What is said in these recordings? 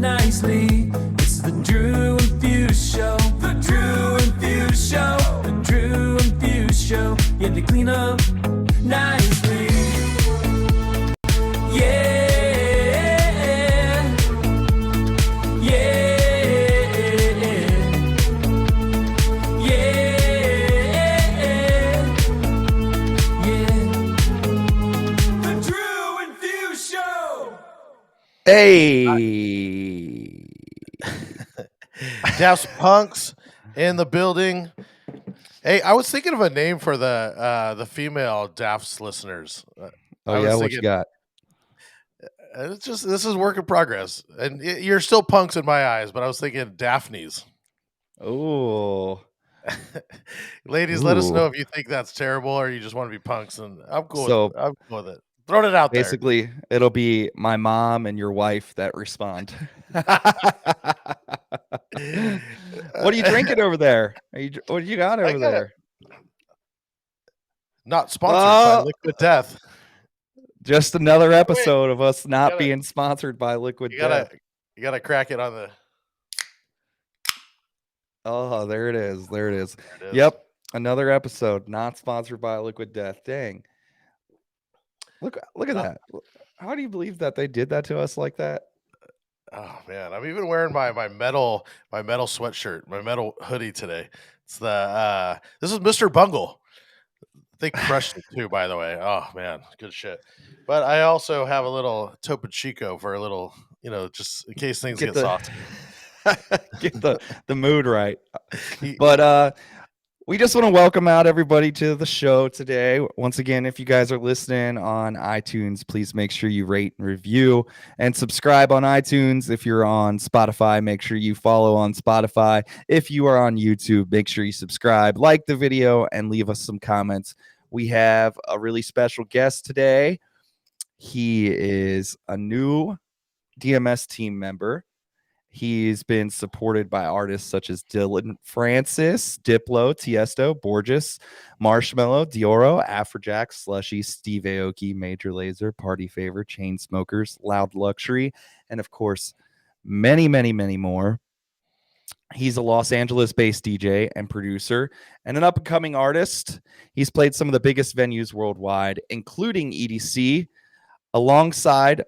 nicely. It's the Drew and Fuse Show. The Drew and Fuse Show. The Drew and Fuse Show. Yeah, they clean up nicely. Yeah. Hey, Daft Punks in the building. Hey, I was thinking of a name for the female Daft's listeners. oh yeah, what you got? It's just this is work in progress, and you're still punks in my eyes. But I was thinking Daphne's. Oh, Ladies, let us know if you think that's terrible or you just want to be punks, and I'm cool. So I'm cool with it. Throwing it out basically, it'll be my mom and your wife that respond. What are you drinking over there? What do you got over there? Not sponsored by Liquid Death. Just another episode of us not being sponsored by Liquid Death. You gotta crack it on the. Oh, there it is. There it is. Yep, another episode not sponsored by Liquid Death. Dang. Look at that. How do you believe that they did that to us like that? Oh man, I'm even wearing my metal sweatshirt, my metal hoodie today. It's the this is Mr. Bungle. They crushed it too, by the way. Oh man, good shit. But I also have a little Topo Chico for a little, just in case things get soft. Get the mood right. But we just want to welcome out everybody to the show today. Once again, if you guys are listening on iTunes, please make sure you rate and review and subscribe on iTunes. If you're on Spotify, make sure you follow on Spotify. If you are on YouTube, make sure you subscribe, like the video, and leave us some comments. We have a really special guest today. He is a new DMS team member. He's been supported by artists such as Dylan Francis, Diplo, Tiesto, Borges, Marshmello, Dioro, Afrojack, Slushy, Steve Aoki, Major Lazer, Party Favor, Chainsmokers, Loud Luxury, and of course, many, many, many more. He's a Los Angeles-based DJ and producer and an up-and-coming artist. He's played some of the biggest venues worldwide, including EDC, alongside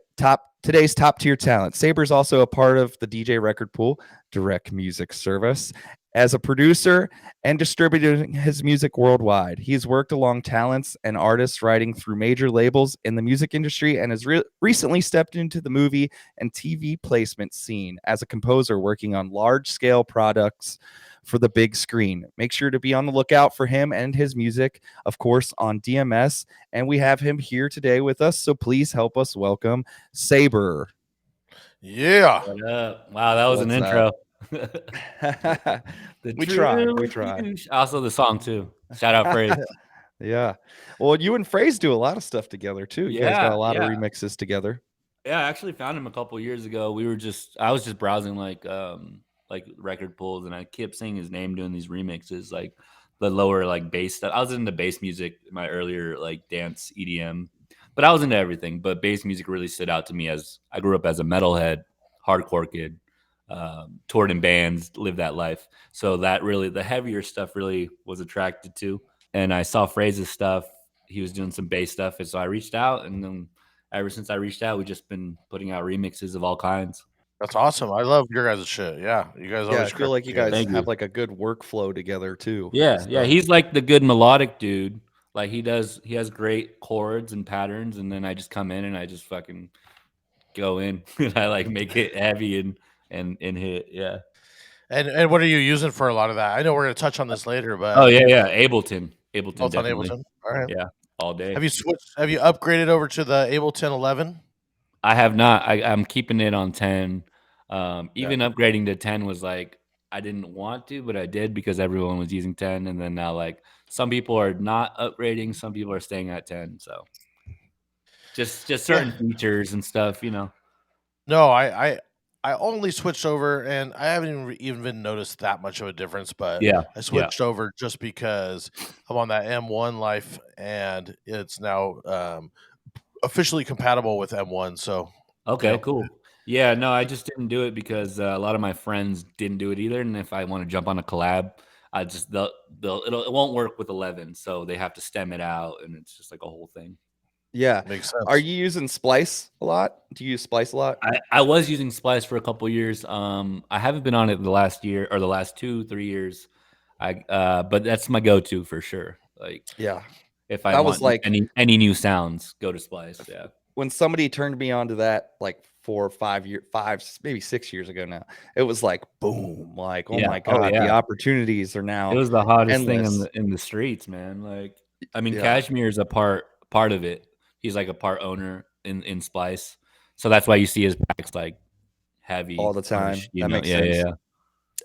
today's top-tier talent. SABER is also a part of the DJ Record Pool Direct Music Service as a producer and distributing his music worldwide. He's worked along talents and artists writing through major labels in the music industry and has recently stepped into the movie and TV placement scene as a composer working on large-scale products for the big screen. Make sure to be on the lookout for him and his music, of course, on DMS. And we have him here today with us, so please help us welcome SABER. Yeah. What up? Wow, that was an intro. We tried. Also the song too. Shout out Phrase. Yeah. Well, you and Phrase do a lot of stuff together too. You guys got a lot of remixes together. Yeah, I actually found him a couple years ago. I was just browsing like record pools, and I kept seeing his name doing these remixes, like the lower like bass stuff. I was into bass music in my earlier like dance EDM, but I was into everything. But bass music really stood out to me as I grew up as a metalhead, hardcore kid, toured in bands, lived that life. So that really, the heavier stuff really was attracted to. And I saw Phrase's stuff. He was doing some bass stuff, and so I reached out, and then ever since I reached out, we've just been putting out remixes of all kinds. That's awesome. I love your guys' shit. Yeah, you guys always. I feel like you guys have like a good workflow together too. Yeah, yeah. He's like the good melodic dude. Like he has great chords and patterns, and then I just come in and I just fucking go in and I like make it heavy and hit. Yeah. And what are you using for a lot of that? I know we're gonna touch on this later, but Ableton. Ableton. On Ableton. All right. Yeah, all day. Have you switched? Have you upgraded over to the Ableton 11? I have not. I'm keeping it on 10. Even upgrading to 10 was like I didn't want to, but I did because everyone was using 10, and then now like some people are not upgrading, some people are staying at 10. So just certain features and stuff, you know. No, I only switched over, and I haven't even noticed that much of a difference. But I switched over just because I'm on that M1 life, and it's now officially compatible with M1. So cool. Yeah, no, I just didn't do it because a lot of my friends didn't do it either. And if I want to jump on a collab, I just it won't work with 11, so they have to stem it out, and it's just like a whole thing. Yeah. Makes Are sense. you using Splice a lot? Do you use Splice a lot? I was using Splice for a couple years. I haven't been on it the last year or the last 2-3 years. But that's my go-to for sure. Like Yeah. if I That was want like any new sounds, go to Splice. Yeah. when somebody turned me onto that like 4 or 5 years, maybe 6 years ago now. It was like boom, like oh Yeah. my Oh god, the yeah. opportunities are It now was the hottest thing endless. in the streets, man. Like, I mean, Yeah, Cashmere is a part of it. He's like a part owner in Splice, so that's why you see his packs like all heavy the push. time. You That know, makes yeah, yeah, sense. yeah.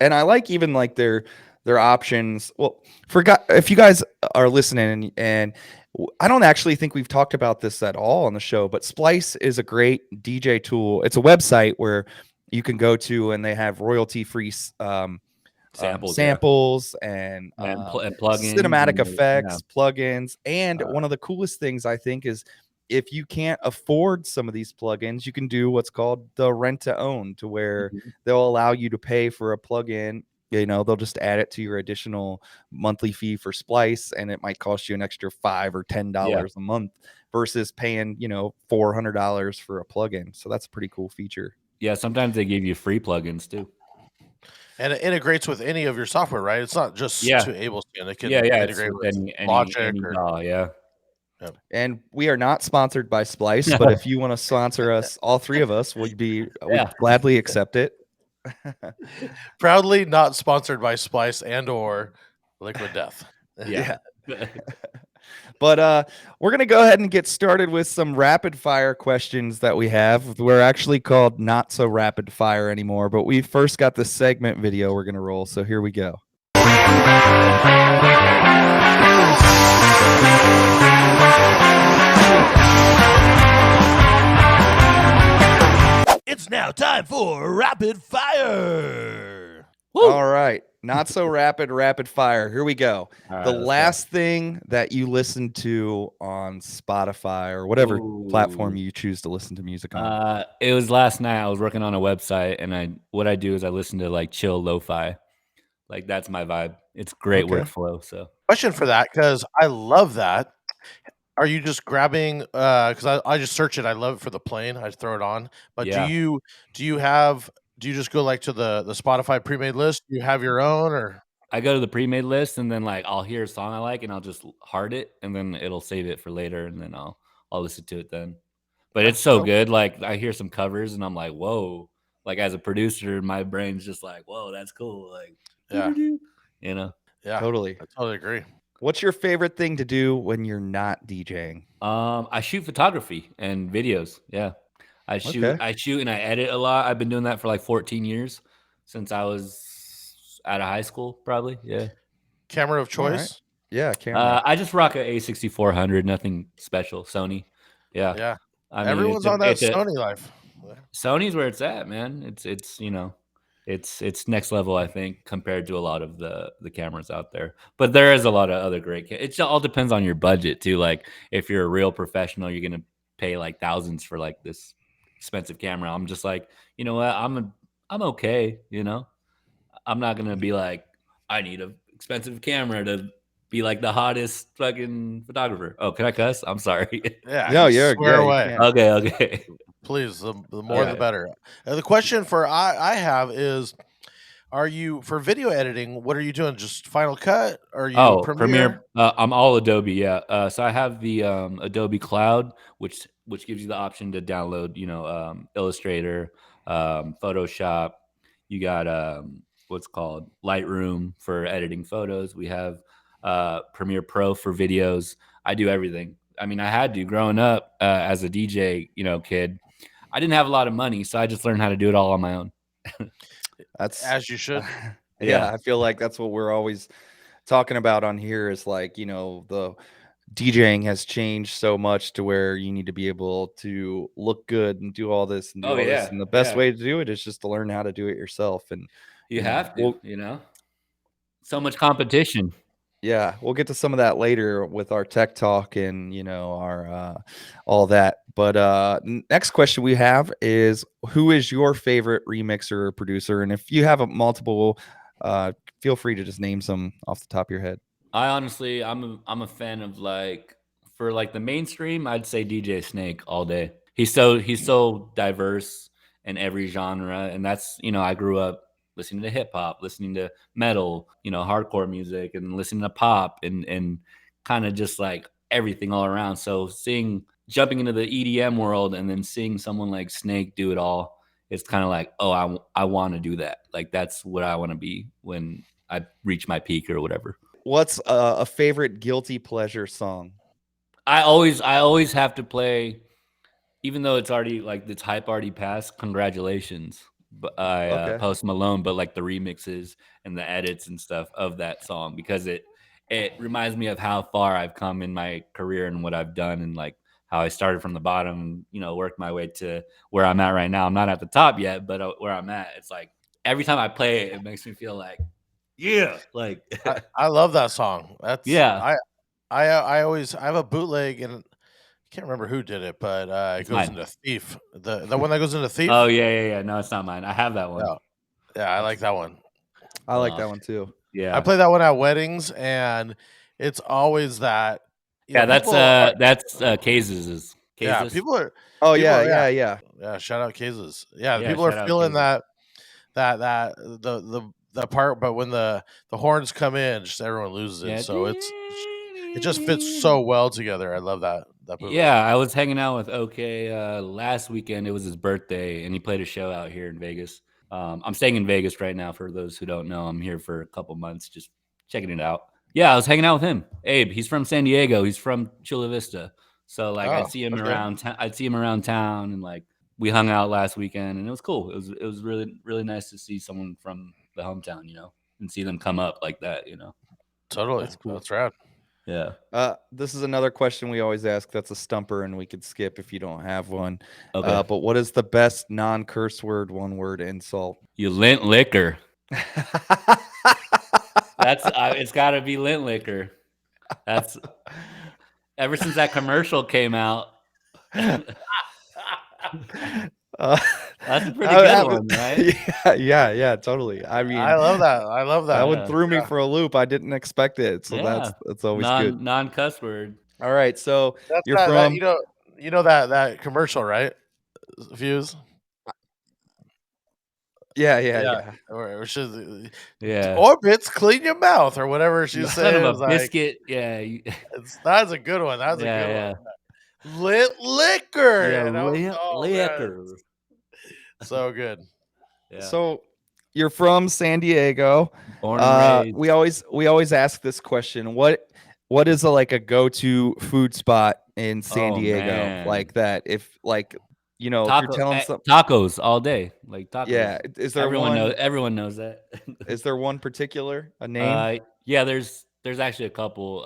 And I like even like their options. Well, forgot if you guys are listening and I don't actually think we've talked about this at all on the show, but Splice is a great DJ tool. It's a website where you can go to and they have royalty free Samples, yeah, samples and and plugins, cinematic and yeah, effects, plugins. And uh, one of the coolest things I think is if you can't afford some of these plugins, you can do what's called the rent to own, to where mhm. they'll allow you to pay for a plugin. You know, they'll just add it to your additional monthly fee for Splice, and it might cost you an extra $5 or $10 Yeah, a month versus paying, $400 for a plugin. So that's a pretty cool feature. yeah. Sometimes they give you free plugins too. And it integrates with any of your software, right? It's not just Yeah, to Ableton. It yeah, can yeah. It's integrate with with Logic any or DAW. Yeah. yeah. And we are not sponsored by Splice, but if you want to sponsor us, all three of us would Yeah. gladly accept it. Proudly not sponsored by Splice and or Liquid Death. Yeah. But we're gonna go ahead and get started with some rapid fire questions that we have. We're actually called not so rapid fire anymore, but we first got the segment video we're gonna roll. So here we go. It's now time for rapid fire. All right. Not so rapid fire. Here we go. All right, The let's go. last thing that you listened to on Spotify or whatever platform Ooh. you choose to listen to music on. It was last night. I was working on a website, and what I do is I listen to like chill lo-fi. Like that's my vibe. It's great Okay. workflow. So Question for that, because I love that. Are you just grabbing because I just search it, I love it for the plane, I just throw it on. But yeah, do you just go like to the Spotify pre-made list? Do you have your own or I go to the pre-made list, and then like I'll hear a song I like, and I'll just heart it, and then it'll save it for later, and then I'll listen to it then. But it's so oh, good. Like I hear some covers, and I'm like, whoa. Like as a producer, my brain's just like, whoa, that's cool. Like, yeah, you know. yeah. Totally. I totally agree. What's your favorite thing to do when you're not DJing? I shoot photography and videos. Yeah. Okay. I shoot and I edit a lot. I've been doing that for like 14 years since I was out of high school, probably. Yeah. Camera of All right. choice? Yeah, camera. I just rock a A6400, nothing special. Sony. Yeah. Yeah. I mean, Everyone's on that it's a Sony life. Yeah. Sony's where it's at, man. It's it's next level, I think, compared to a lot of the cameras out there. But there is a lot of other great. It all depends on your budget too. Like if you're a real professional, you're gonna pay like thousands for like this expensive camera. I'm just like, you know what? I'm okay. You know, I'm not gonna be like, I need a expensive camera to be like the hottest fucking photographer. Oh, can I cuss? I'm sorry. Yeah, No, you swear you away. can. Okay, okay. Please, the more the Okay. better. The question for I have is, are you for video editing? What are you doing? Just Final Cut? Are you Oh, Premiere? Premiere. I'm all Adobe. Yeah. So I have the Adobe Cloud, which gives you the option to download, Illustrator, Photoshop. You got what's called Lightroom for editing photos. We have Premiere Pro for videos. I do everything. I mean, I had to growing up as a DJ, kid. I didn't have a lot of money, so I just learned how to do it all on my own. That's As you should. yeah, Yeah. I feel like that's what we're always talking about on here is like, the DJing has changed so much to where you need to be able to look good and do all this and do Oh all this. yeah, And the best yeah. way to do it is just to learn how to do it yourself. And, You have to, well, So much competition. Yeah, we'll get to some of that later with our tech talk and our all that. But next question we have is, who is your favorite remixer or producer? And if you have a multiple, feel free to just name some off the top of your head. I honestly, I'm a fan of for the mainstream, I'd say DJ Snake all day. He's so diverse in every genre, and that's I grew up listening to hip hop, listening to metal, hardcore music, and listening to pop, and kind of just like everything all around. So jumping into the EDM world and then seeing someone like Snake do it all, it's kind of like, oh, I want to do that. Like that's what I want to be when I reach my peak or whatever. What's a favorite guilty pleasure song? I always have to play, even though it's already like this hype already passed. Congratulations, but I Okay. Post Malone, but like the remixes and the edits and stuff of that song, because it reminds me of how far I've come in my career and what I've done, and like how I started from the bottom, worked my way to where I'm at right now. I'm not at the top yet, but where I'm at, it's like every time I play it, it makes me feel like, yeah, like I love that song. That's yeah, I have a bootleg, and I can't remember who did it, but it it's goes mine. into Thief. The one that goes into Thief. Oh yeah. No, it's not mine. I have that one. Yeah, yeah, I like that one. I like Uh, that one too. I yeah. play that one at weddings, and it's always that. Yeah, People are that's Cases. yeah, Cases. Oh people yeah, are yeah yeah. yeah. Shout out cases. Yeah, Yeah, people are shout out feeling Cases. that part, but when the horns come in, just everyone loses it. Yeah. So it just fits so well together. I love that bootleg. Yeah, I was hanging out with OK last weekend. It was his birthday, and he played a show out here in Vegas. I'm staying in Vegas right now. For those who don't know, I'm here for a couple months, just checking it out. Yeah, I was hanging out with him. Abe, he's from San Diego. He's from Chula Vista. So like, Oh, I'd see him okay. around. I'd see him around town, and like we hung out last weekend, and it was cool. It was really really nice to see someone from the hometown, and see them come up like that. Totally. That's cool. That's rad. Yeah. This is another question we always ask. That's a stumper, and we could skip if you don't have one. Okay. But what is the best non-curse word, one-word insult? You lint liquor. That's it's got to be lint liquor. That's ever since that commercial came out. That's a pretty good one, right? Yeah, totally. I mean, I love that. I love that that. one Yeah. threw me for a loop. I didn't expect it, so Yeah. that's always good. Non cuss word. All right, so That's you're that, from you know that commercial, right? Views. yeah. Or should Yeah. orbits clean your mouth or whatever she's Son saying. of It's a like biscuit. Yeah. that's a good one. That's a good Yeah. one. Lit liquor. Yeah. And I was, Lint oh man, liquor. so good. Yeah. So you're from San Diego. Born and raised. We always ask this question. What is like a go-to food spot in San Oh, Diego? man. Like that, if like if you're telling some tacos all day. Like tacos. yeah, is there Everyone knows that. is there one particular, a name? Yeah, there's actually a couple.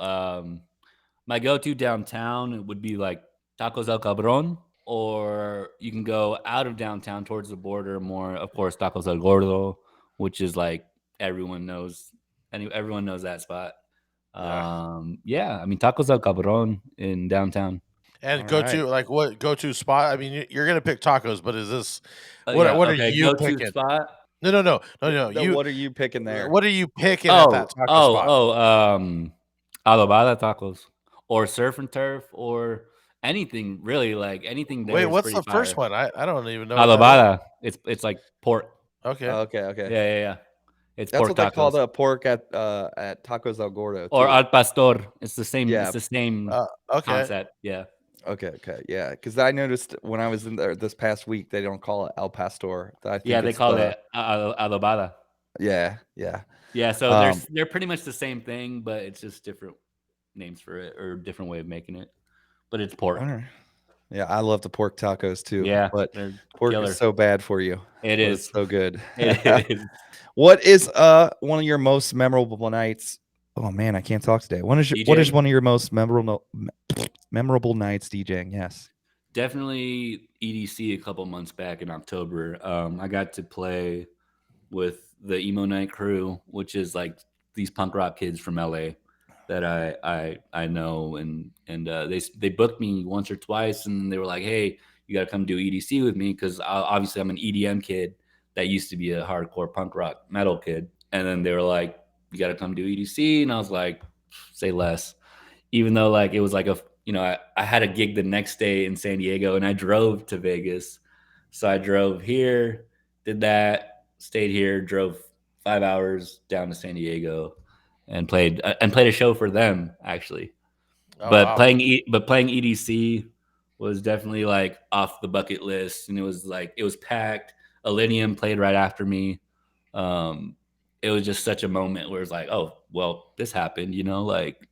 My go-to downtown would be like Tacos El Cabron, or you can go out of downtown towards the border more. Of course, Tacos El Gordo, which is like everyone knows that spot. Yeah, I mean Tacos El Cabron in downtown. And All go right. to like what go to spot? I mean, you're gonna pick tacos, but is this Yeah, what are okay, you go-to picking? spot. No. You What are you picking there? what are you picking at that taco spot? Adobada tacos or surf and turf or anything really, like anything there Wait, is what's pretty the first fire. one? I don't even know what that Adobada, it's like pork. is. Okay. Okay. Yeah. It's That's pork what they call tacos the pork at Tacos El Gordo or too. al pastor. It's the same. Yeah. It's the same Okay. concept. Yeah. Okay. Yeah, because I noticed when I was in there this past week, they don't call it El Pastor. I think Yeah, they it's call the it adobada. yeah. Yeah, so Um, they're pretty much the same thing, but it's just different names for it or different way of making it. But it's pork. all right. Yeah, I love the pork tacos too. Yeah, but they're pork killer. is so bad for you. It But is. it's so good. It is. What is one of your most memorable nights? Oh man, I can't talk today. What is DJing? one of your most memorable nights DJing? Yes. Definitely EDC a couple months back in October. I got to play with the Emo Night crew, which is like these punk rock kids from LA. that I know, and they booked me once or twice, and they were like, "Hey, you got to come do EDC with me," because obviously I'm an EDM kid that used to be a hardcore punk rock metal kid, and then they were like, "You got to come do EDC," and I was like, "Say less." Even though like it was like I had a gig the next day in San Diego, and I drove to Vegas, so I drove here, did that, stayed here, drove 5 hours down to San Diego, and played a show for them actually. Oh But wow. playing EDC was definitely like off the bucket list, and it was packed. Millennium played right after me. Um, it was just such a moment where it's like, oh well, this happened, like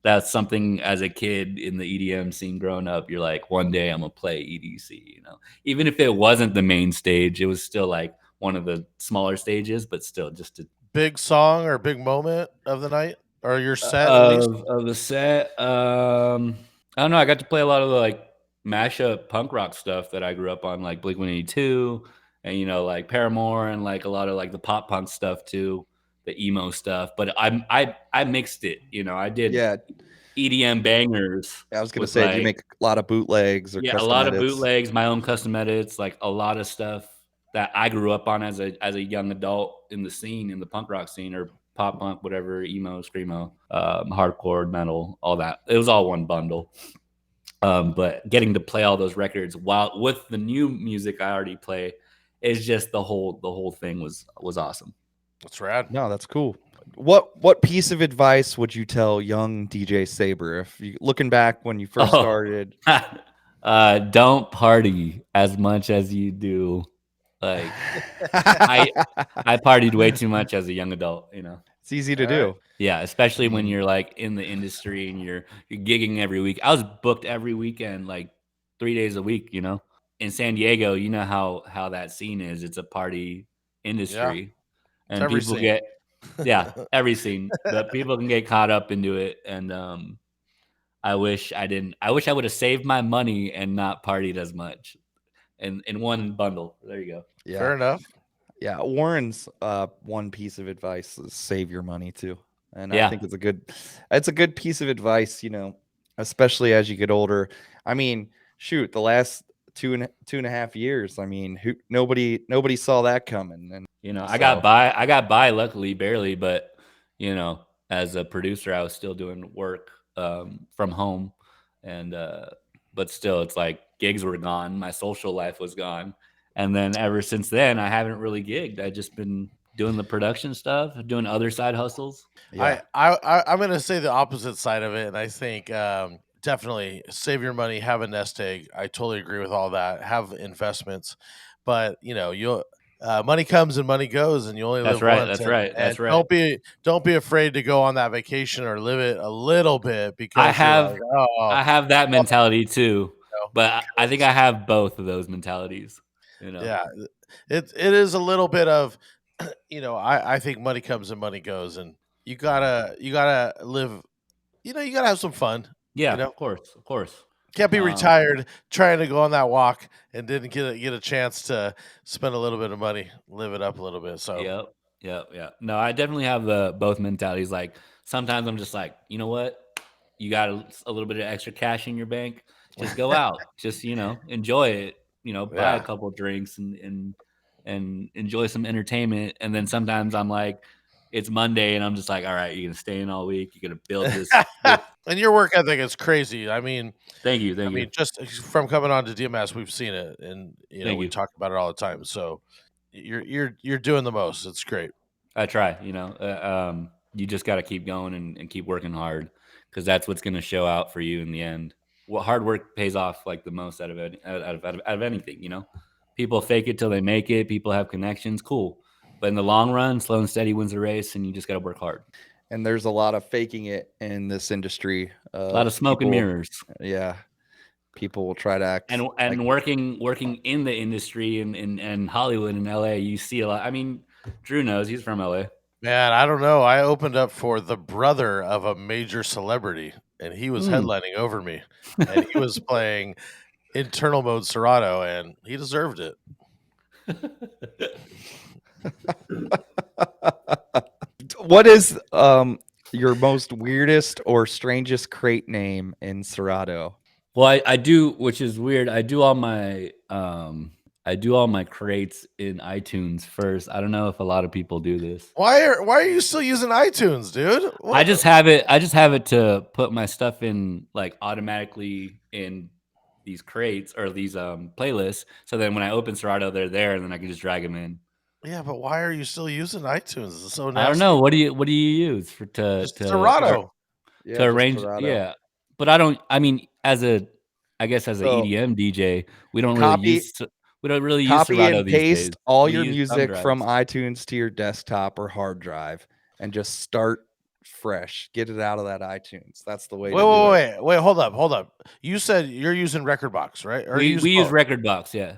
that's something as a kid in the EDM scene growing up. You're like, one day I'm gonna play EDC. Even if it wasn't the main stage, it was still like one of the smaller stages, but still just to Big song or big moment of the night or your set at least? of the set. I don't know. I got to play a lot of the like mashup punk rock stuff that I grew up on, like Blink-182, and like Paramore, and like a lot of like the pop punk stuff too, the emo stuff. But I mixed it. I did Yeah, EDM bangers I was gonna with say, do you like make a lot of bootlegs or yeah, a custom lot of edits? bootlegs, my own custom edits, like a lot of stuff that I grew up on as a young adult in the scene, in the punk rock scene, or pop punk, whatever, emo, screamo, hardcore, metal, all that. It was all one bundle. But getting to play all those records while with the new music I already play is just the whole thing was awesome. That's rad. No, that's cool. What piece of advice would you tell young DJ Saber if you looking back when you first Oh, started? don't party as much as you do. Like I partied way too much as a young adult. It's easy to All right. do. Yeah, I especially when mean, you're like in the industry and you're gigging every week. I was booked every weekend, like 3 days a week. In San Diego, you know how that scene is. It's a party Yeah. industry, It's and every people scene. get every scene, but people can get caught up into it. And I wish I didn't. I wish I would have saved my money and not partied as much. In one bundle. There you go. yeah, Fair enough. yeah. Warren's one piece of advice is save your money too, and I Yeah, think it's a good piece of advice. Especially as you get older. I mean, shoot, the last two and a half years. I mean, nobody saw that coming, and I got so by. I got by, luckily, barely. But as a producer, I was still doing work from home, and but still, it's like gigs were gone. My social life was gone, and then ever since then, I haven't really gigged. I just been doing the production stuff, doing other side hustles. yeah. I'm gonna say the opposite side of it, and I think definitely save your money, have a nest egg. I totally agree with all that. Have investments, but you'll money comes and money goes, and you only That's live right. once. That's And right. and That's right. don't be afraid to go on that vacation or live it a little bit I because you're have like, oh, I have that oh, mentality too, but I think because I have both of those mentalities. yeah, it is a little bit of I think money comes and money goes, and you gotta live. You gotta have some fun. Yeah, You know, of course, of course. can't be Um, retired trying to go on that walk and didn't get a chance to spend a little bit of money, live it up a little bit. So Yep. Yep. Yeah. No, I definitely have the both mentalities. Like sometimes I'm just like, you know what? You got a little bit of extra cash in your bank. Just go out. Just enjoy it. Buy a yeah. couple drinks and enjoy some entertainment. And then sometimes I'm like, it's Monday and I'm just like, all right, you're gonna stay in all week. You're gonna build this. And your work ethic is crazy. I mean, Thank you. Thank you. just from coming on to DMS, we've seen it, and Thank we you. talk about it all the time. So you're doing the most. It's great. I try, you just got to keep going and keep working hard because that's what's going to show out for you in the end. What hard work pays off like the most out of it, out of anything. People fake it till they make it. People have connections, cool, but in the long run, slow and steady wins the race, and you just got to work hard. And there's a lot of faking it in this industry. A lot of smoke and People, mirrors, yeah, people will try to act and like, working in the industry and Hollywood and LA. You see a lot. I mean, Drew knows he's from LA. Man, I don't know. I opened up for the brother of a major celebrity, and he was Hmm. headlining over me, and he was playing internal mode Serato, and he deserved it. what is your most weirdest or strangest crate name in Serato. Well, I do, which is weird. I do all my crates in iTunes first. I don't know if a lot of people do this. Why are you still using iTunes, dude? I just have it to put my stuff in like automatically in these crates or these playlists. So then when I open Serato, they're there, and then I can just drag them in. Yeah, but why are you still using iTunes? It's so I don't nasty. know. What do you use for Just Serato. Yeah, to just arrange? Serato. Yeah, but I don't. I mean, I guess as an So, EDM DJ, we don't copy really use copy Serato and these days. paste all We your use thumb music from drives. iTunes to your desktop or hard drive and just start fresh. Get it out of that iTunes. That's the way to do it. Wait, hold up. You said you're using Rekordbox, right? Or you use We use both? Rekordbox, yeah.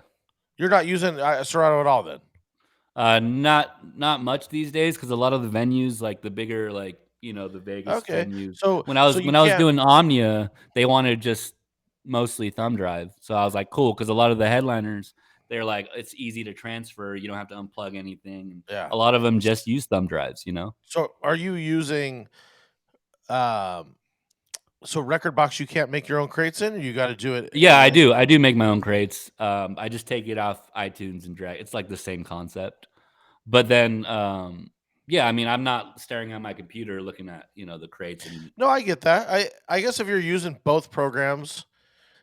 You're not using Serato at all then? Not much these days because a lot of the venues, like the bigger, like the Vegas Okay. venues. So When I was you when I was can't. doing Omnia, they wanted just mostly thumb drive. So I was like, cool, because a lot of the headliners, they're like, it's easy to transfer. You don't have to unplug anything. Yeah. A lot of them just use thumb drives. So are you using so Rekordbox you can't make your own crates in? Or you got to do it Yeah, I in do. I do make my own crates. I just take it off iTunes and drag. It's like the same concept. But then, yeah, I mean, I'm not staring at my computer looking at the crates and No, I get that. I guess if you're using both programs,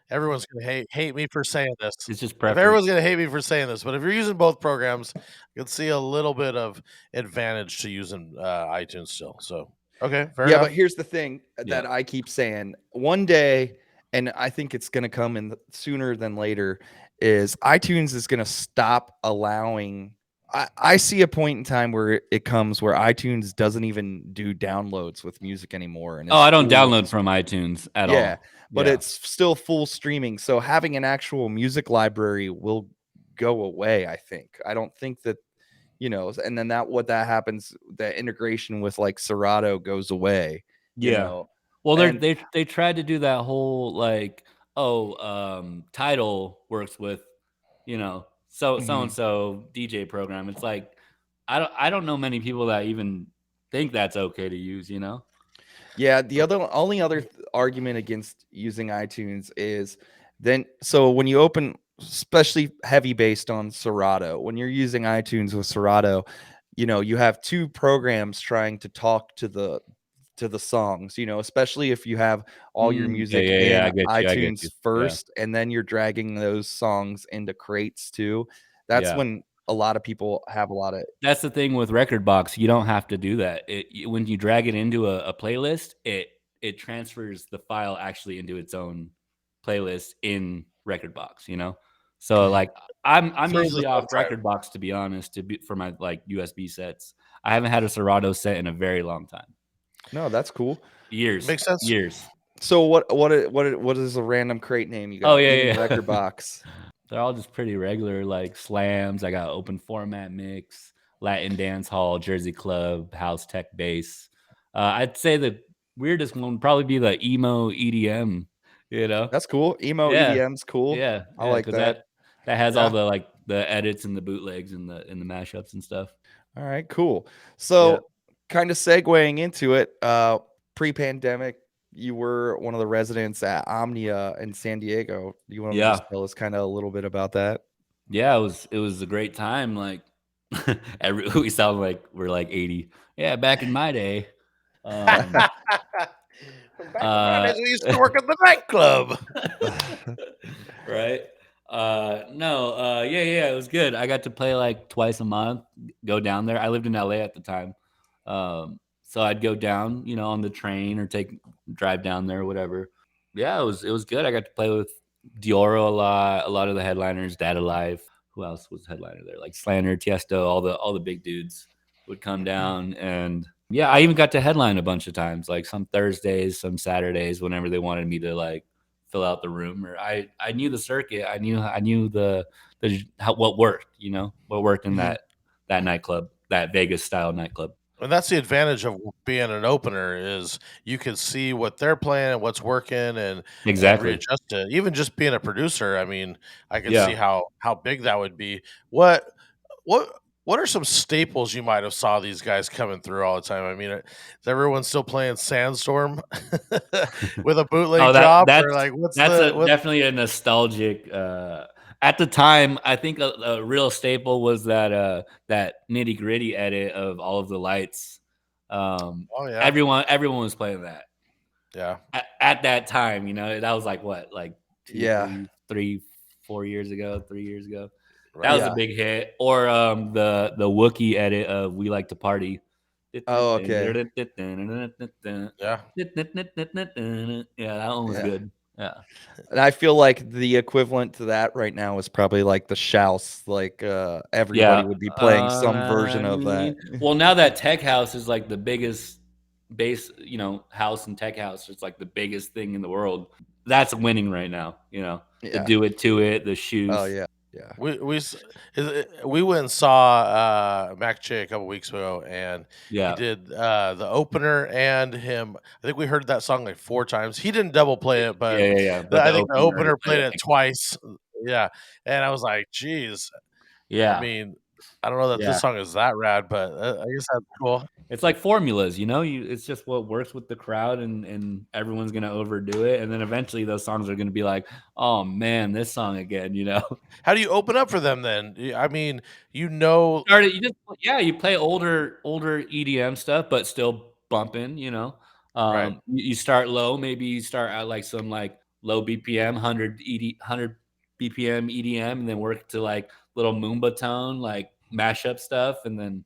everyone's gonna hate me for saying this. it's just If everyone's preference. gonna hate me for saying this, but if you're using both programs, I can see a little bit of advantage to using iTunes still. So okay, fair Yeah, enough. but here's the thing that I keep saying. One day, and I think it's going to come in sooner than later, is iTunes is going to stop allowing. I see a point in time where it comes where iTunes doesn't even do downloads with music anymore, and Oh, it's I don't full download from iTunes at yeah, all. but Yeah. it's still full streaming. So having an actual music library will go away. I think. I don't think that and then that happens, that integration with like Serato goes away. Yeah. Well, And they tried to do that whole like, Tidal works with, so and so DJ program. It's like I don't know many people that even think that's okay to use. yeah, the only other argument against using iTunes is then so when you open, especially heavy based on Serato, when you're using iTunes with Serato, you have two programs trying to talk to the songs, especially if you have all your music Yeah. in I get you. I get iTunes you. Yeah. first and then you're dragging those songs into crates too. That's Yeah. when a lot of people have a lot of That's the thing with Rekordbox. You don't have to do that. When you drag it into a playlist, it transfers the file actually into its own playlist in Rekordbox. So like I'm Throws usually us off off track. Rekordbox, to be honest, for my like USB sets. I haven't had a Serato set in a very long time. No, that's cool. Years. Makes sense. Years. So what is a random crate name you got? Oh yeah, Me and yeah. Record Box. They're all just pretty regular, like slams. I got open format mix, Latin dance hall, Jersey club, house tech bass. I'd say the weirdest one would probably be the emo EDM. That's cool. Emo Yeah, EDM's cool. I like because that. that has all Yeah. the like the edits and the bootlegs and the mashups and stuff. All right, cool. Yeah. So kind of segueing into it, pre-pandemic, you were one of the residents at Omnia in San Diego. You want to Yeah, just tell us kind of a little bit about that? yeah. It was a great time. Like we sound like we're like 80. Yeah, back in my day. Um, Back in my days, uh, we used to work at the nightclub. right? No, yeah, it was good. I got to play like twice a month, go down there. I lived in LA at the time. So I'd go down, on the train or drive down there or whatever. Yeah, it was good. I got to play with Dioro a lot of the headliners, Data Life. Who else was headliner there? Like Slander, Tiesto, all the big dudes would come down. And yeah, I even got to headline a bunch of times, like some Thursdays, some Saturdays, whenever they wanted me to like fill out the room. Or I knew the circuit. I knew what worked, what worked in that nightclub, that Vegas style nightclub. And that's the advantage of being an opener is you can see what they're playing and what's working and Exactly. readjust it. Even just being a producer, I mean, I can see Yeah. how big that would be. What What are some staples you might have saw these guys coming through all the time? I mean, is everyone still playing Sandstorm with a bootleg Oh, drop, or like what's that's the a what? definitely a nostalgic. At the time, I think a real staple was that nitty gritty edit of all of the lights. Oh yeah, Everyone was playing that yeah, at that time. You know, that was like what, like two, Yeah. 4 years ago, 3 years ago. That right. was a Yeah. big hit. Or the Wookiee edit of "We Like to Party." Yeah, Oh, okay. Yeah, that one was Yeah. good. Yeah. And I feel like the equivalent to that right now is probably like the shouts. Like everybody Yeah. would be playing some version of that. Well, now that Tech House is like the biggest base, house and Tech House, it's like the biggest thing in the world. That's winning right now. The Yeah. Do It To It, the Oh shoes. yeah. Yeah. we went and saw Mac J a couple weeks ago, and he Yeah. did the opener and him. I think we heard that song like 4 times. He didn't double play it, but Yeah. But I the think the opener, he opener played played it it like, twice. Yeah, and I was like, "Geez." I yeah. mean, I don't know that this Yeah. song is that rad, but I guess that's cool. It's like formulas, it's just what works with the crowd, and everyone's going to overdo it. And then eventually those songs are going to be like, oh man, this song again, How do you open up for them then? I mean, you know, started you just you play older EDM stuff, but still bumping, right, you start low, maybe you start at like some like low BPM 100 BPM EDM, and then work to like little Moomba tone like mashup stuff, and then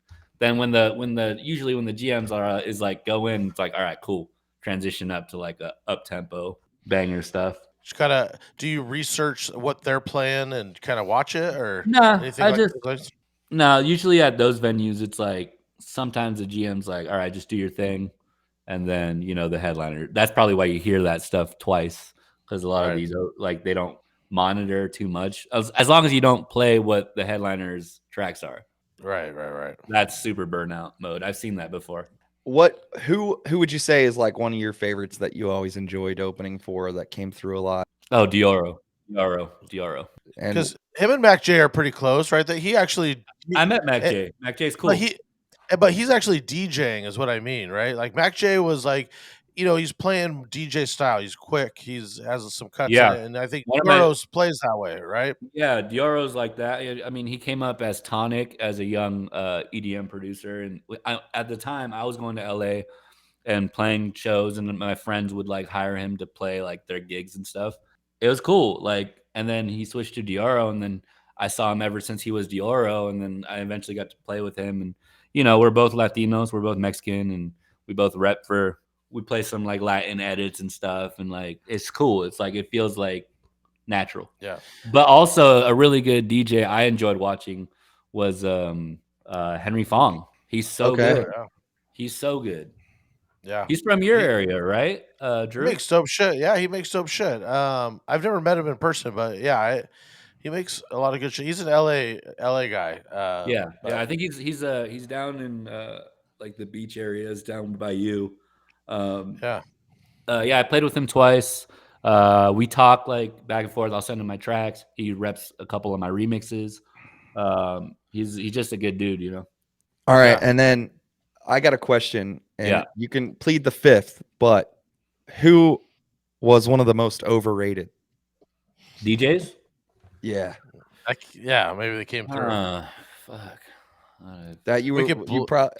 when the usually when the GMs are is like go in, it's like, all right, cool, transition up to like a up tempo banger stuff. just gotta. Do you research what they're playing and kind of watch it or Nah, anything I like just that? No, usually at those venues, it's like sometimes the GM's like, all right, just do your thing. And then, the headliner. That's probably why you hear that stuff twice, because a lot of Right, these, like, they don't monitor too much. As long as you don't play what the headliner's tracks are. right. That's super burnout mode. I've seen that before. Who would you say is like one of your favorites that you always enjoyed opening for that came through a lot? Oh, Dioro. And because him and Mac J are pretty close, right? That I met Mac eh, J. Mac J's but cool. he's actually DJing, is what I mean, right? Like Mac J was like, he's playing DJ style. He's quick. He's has some cuts in Yeah. it, and I think One of my Doros plays that way, right? Yeah, Dioro's like that. I mean, he came up as Tonic as a young EDM producer, and at the time I was going to LA and playing shows, and my friends would like hire him to play like their gigs and stuff. It was cool. Like, and then he switched to Dioro, and then I saw him ever since he was Dioro, and then I eventually got to play with him. And we're both Latinos, we're both Mexican, and we both we play some like Latin edits and stuff, and like it's cool. It's like it feels like natural. Yeah, But also a really good DJ I enjoyed watching was Henry Fong. He's so okay. good. He's so good. yeah. He's from your He, area, right? he Drew? makes dope shit. Yeah, he makes dope shit. I've never met him in person, but yeah, he makes a lot of good shit. He's an LA guy. Yeah. Yeah, But I think he's down in like the beach areas down by you. Um yeah, yeah, I played with him twice. We talk like back and forth. I'll send him my tracks. He reps a couple of my remixes. He's just a good dude. All right. yeah. And then I got a question, Yeah. and you can plead the fifth, but who was one of the most overrated? DJs? Yeah. Yeah, maybe they came through. Fuck. That you We were could you bl- probably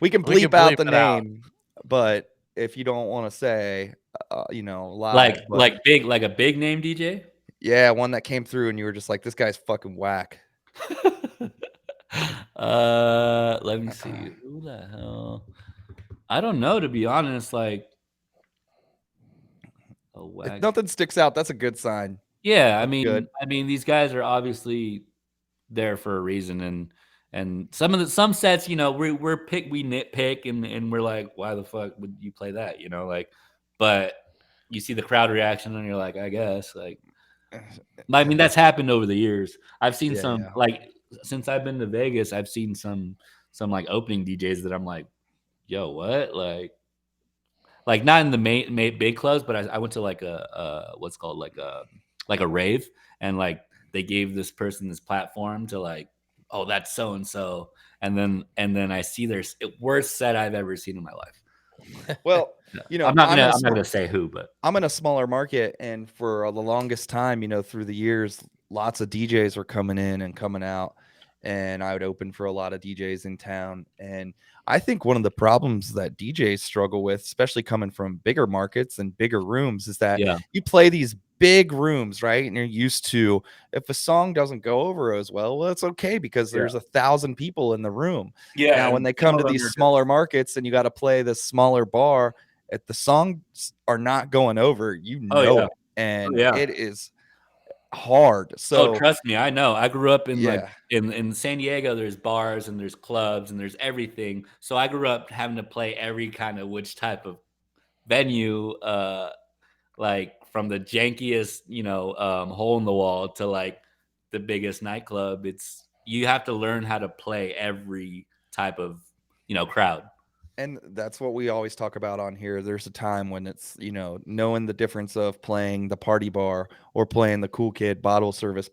we can we could bleep out bleep the it out. name, but if you don't want to say live, Like but like a big name DJ? yeah, one that came through and you were just like, this guy's fucking whack. Let me see. Who the hell? I don't know, to be honest. Like a If whack. nothing sticks out, that's a good sign. Yeah, I That's mean, good. these guys are obviously there for a reason, and some sets, we nitpick, and we're like, why the fuck would you play that? Like, but you see the crowd reaction, and you're like, I guess, like, I mean, that's happened over the years. I've seen Yeah, some yeah. like since I've been to Vegas, I've seen some like opening DJs that I'm like, yo, what? Like not in the main big clubs, but I went to like a what's called like a rave, and like they gave this person this platform to like oh, that's so and so, and then I see their worst set I've ever seen in my life. Well, I'm not gonna say who, but I'm in a smaller market, and for the longest time, through the years, lots of DJs were coming in and coming out, and I would open for a lot of DJs in town. And I think one of the problems that DJs struggle with, especially coming from bigger markets and bigger rooms, is that yeah, you play these big rooms, right? And you're used to, if a song doesn't go over as well, it's okay because there's 1,000 people in the room. yeah. Now, when they come to these smaller markets and you got to play this smaller bar, if the songs are not going over, Oh, yeah. it, and yeah. it is hard. So trust me, I know. I grew up in like yeah, in San Diego. There's bars and there's clubs and there's everything. So I grew up having to play every kind of which type of venue, like from the jankiest, hole in the wall to like the biggest nightclub. It's you have to learn how to play every type of crowd. and that's what we always talk about on here. There's a time when it's, knowing the difference of playing the party bar or playing the cool kid bottle service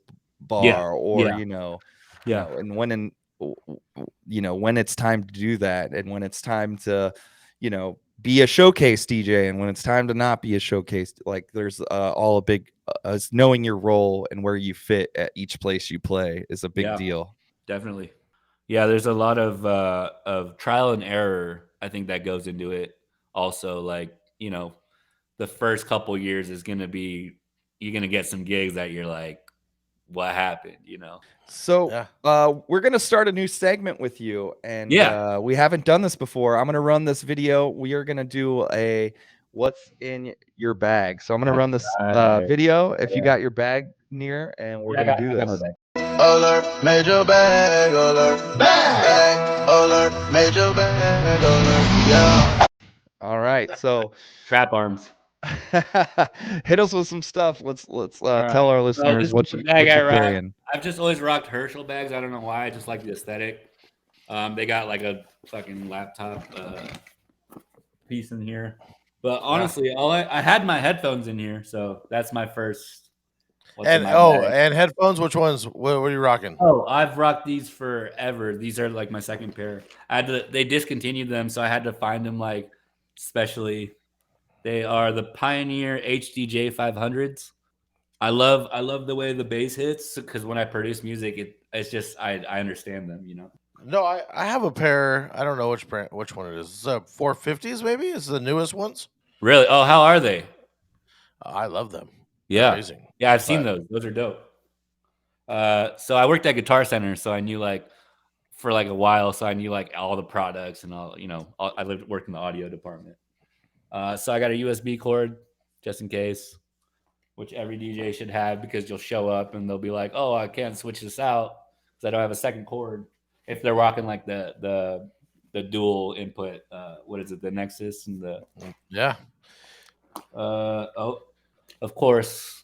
Yeah, bar, or yeah. and when it's time to do that, and when it's time to, be a showcase DJ, and when it's time to not be a showcase. Like there's all a big knowing your role and where you fit at each place you play is a big Yeah. deal. Definitely. Yeah, there's a lot of trial and error, I think, that goes into it. Also, like, the first couple years is gonna be you're gonna get some gigs that you're like, what happened, So Yeah. we're gonna start a new segment with you, and Yeah. we haven't done this before. I'm gonna run this video. We are gonna do a what's in your bag. So I'm gonna run this video if you got your bag near, and we're gonna do this. Alert, major bag, alert, bag, alert, major bag, alert, yeah. All right, so Trap arms. hit us with some stuff. Let's tell our listeners what This bag you're I rock. carrying. I've just always rocked Herschel bags. I don't know why. I just like the aesthetic. They got like a fucking laptop piece in here. But honestly, I had my headphones in here, so that's my first. And and headphones. Which ones? What are you rocking? Oh, I've rocked these forever. These are like my second pair. They discontinued them, so I had to find them like specially. They are the Pioneer HDJ 500s. I love the way the bass hits because when I produce music, it's just I understand them. No, I have a pair. I don't know which one it is. It's 450s, maybe. It's the newest ones. Really? Oh, how are they? I love them. Yeah, They're amazing. yeah, I've seen those. Those are dope. So I worked at Guitar Center, so I knew like for like a while, so I knew like all the products and all. I worked in the audio department. So I got a USB cord just in case, which every DJ should have because you'll show up and they'll be like, "Oh, I can't switch this out because I don't have a second cord." If they're rocking like the dual input, what is it? The Nexus and the of course.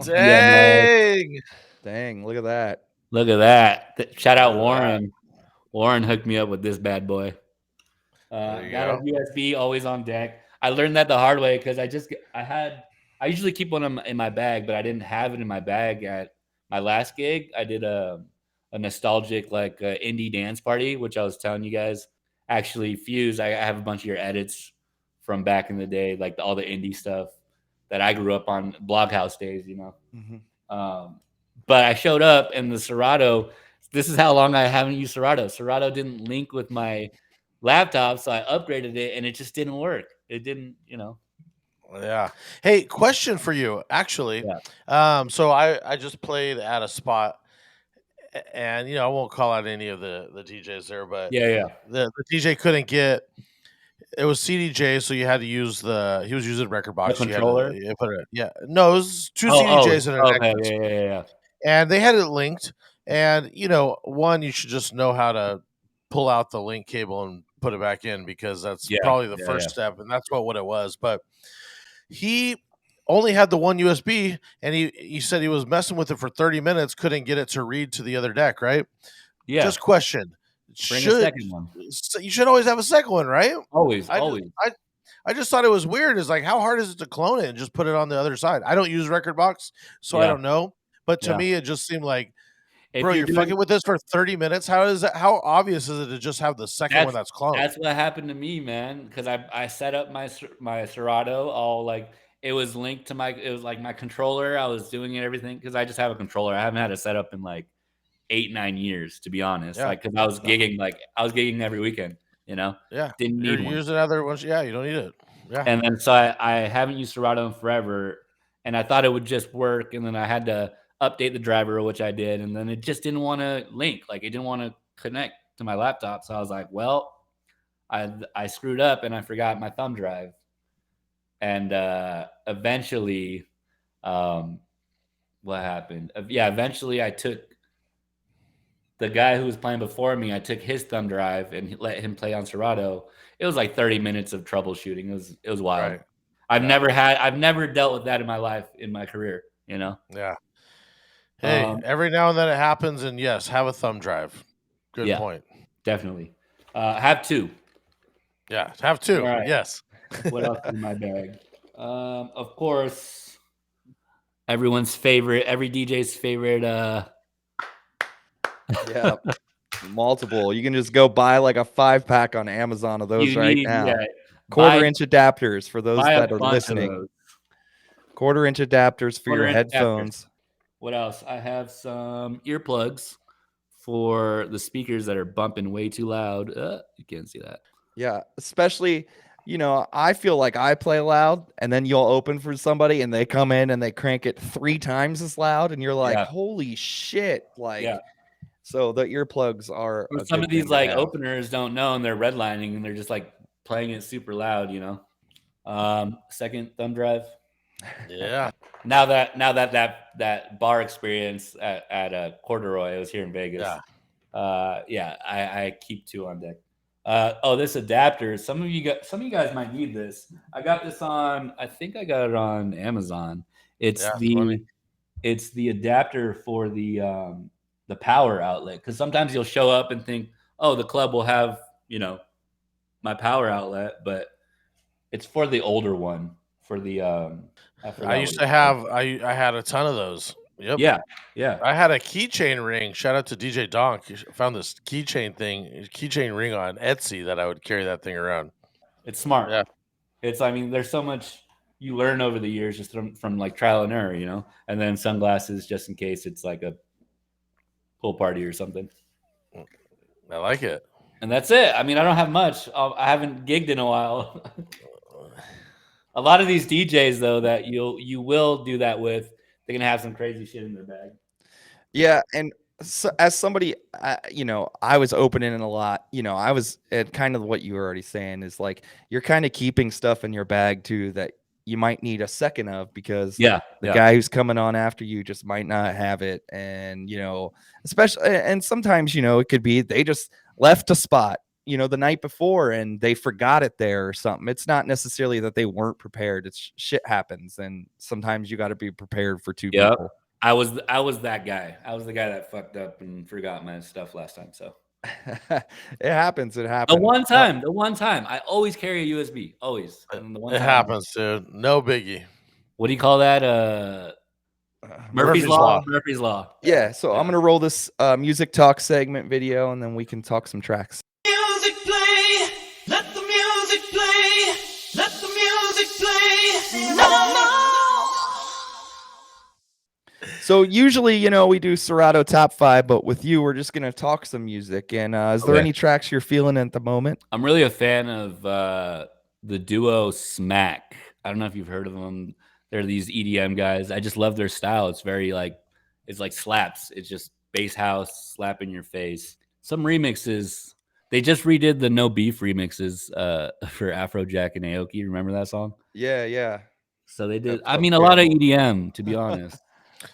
Dang! Dang! Look at that! Look at that! Shout out Warren. Warren hooked me up with this bad boy. Got a USB always on deck. I learned that the hard way because I usually keep one in my bag, but I didn't have it in my bag at my last gig. I did a nostalgic like indie dance party, which I was telling you guys. Actually, Fuse, I have a bunch of your edits from back in the day, like all the indie stuff that I grew up on Bloghouse days, Mm-hmm. But I showed up and the Serato. This is how long I haven't used Serato. Serato didn't link with my laptop, so I upgraded it, and it just didn't work. It didn't, Yeah. Hey, question for you. Actually, so I just played at a spot, and I won't call out any of the DJs there, but the DJ couldn't get. It was CDJ, so you had to use he was using record box. The controller. No, it was two CDJs and an Nexus. Yeah. And they had it linked. And one, you should just know how to pull out the link cable and put it back in because that's probably the first step, and that's what it was. But he only had the one USB, and he said he was messing with it for 30 minutes, couldn't get it to read to the other deck, right? Yeah. Just question. Bring a second one. You should always have a second one, right? Always. I just thought it was weird. It's like, how hard is it to clone it and just put it on the other side? I don't use Record Box, so I don't know. But to me, it just seemed like If Bro, you're you're doing, fucking with this for 30 minutes. How is that? How obvious is it to just have the second one that's cloned? that's what happened to me, man. Because I set up my Serato all like it was linked to it was like my controller. I was doing everything because I just have a controller. I haven't had a setup in like 8-9 years, to be honest. Yeah. Like because I was gigging every weekend. You know, Yeah, didn't you're need one. using other ones. Yeah, you don't need it. Yeah, And then so I haven't used Serato in forever, and I thought it would just work, and then I had to update the driver, which I did, and then it just didn't want to link, like it didn't want to connect to my laptop. So I was like, well, I screwed up and I forgot my thumb drive, and eventually, what happened? Yeah, eventually I took the guy who was playing before me. I took his thumb drive and let him play on Serato. It was like 30 minutes of troubleshooting. It was wild. right. I've never dealt with that in my life, in my career, you know? Yeah. Hey, every now and then it happens, and yes, have a thumb drive. Good Yeah. point. Definitely. Have two. Yeah, have two. All right. Yes. What else is in my bag? Of course, everyone's favorite, every DJ's favorite. Yeah. Multiple. You can just go buy like a 5-pack on Amazon of those You right need, now. yeah, Quarter-inch adapters for those buy a that are bunch of listening. those. Quarter-inch adapters for your Quarter-inch adapters. headphones. What else? I have some earplugs for the speakers that are bumping way too loud. You can't see that. Yeah, especially, I feel like I play loud, and then you'll open for somebody and they come in and they crank it 3 times as loud, and you're like, Yeah. holy shit. Like, Yeah. so the earplugs are a Some good of these thing to like have. openers don't know, and they're redlining, and they're just like playing it super loud, you know. Second thumb drive. Yeah. Now that bar experience at Corduroy, I was here in Vegas. Yeah. I keep 2 on deck. This adapter. Some of you guys might need this. I got this I think I got it on Amazon. It's Yeah, funny. it's the adapter for the power outlet, because sometimes you'll show up and think, oh, the club will have my power outlet, but it's for the older one, for the I used to have. I had a ton of those. Yep. yeah. I had a keychain ring. Shout out to DJ Donk. He found this keychain ring on Etsy that I would carry that thing around. It's smart. Yeah. There's so much you learn over the years just from like trial and error, and then sunglasses just in case it's like a pool party or something. I like it. And that's it. I mean, I don't have much. I haven't gigged in a while. A lot of these DJs though that you will do that with, they're gonna have some crazy shit in their bag. Yeah, and so as somebody, I was opening a lot. I was at kind of what you were already saying is like you're kind of keeping stuff in your bag too that you might need a second of, because the guy who's coming on after you just might not have it, and especially, and sometimes it could be they just left a spot the night before and they forgot it there or something. It's not necessarily that they weren't prepared. It's shit happens, and sometimes you got to be prepared for 2 people. I was that guy. I was the guy that fucked up and forgot my stuff last time. So it happens. It the happens. one time, I always carry a USB. Always. And the one It time, happens, dude. No biggie. What do you call that? Murphy's Law. Murphy's Law. Yeah. So I'm gonna roll this music talk segment video, and then we can talk some tracks. Music play, let the music play, let the music play. No. So usually, we do Serato top 5, but with you, we're just gonna talk some music. And is there any tracks you're feeling at the moment? I'm really a fan of the duo Smack. I don't know if you've heard of them. They're these EDM guys. I just love their style. It's very it's like slaps. It's just bass house slap in your face. Some remixes. They just redid the No Beef remixes for Afrojack and Aoki. Remember that song? Yeah. So they did. I mean, a lot of EDM, to be honest.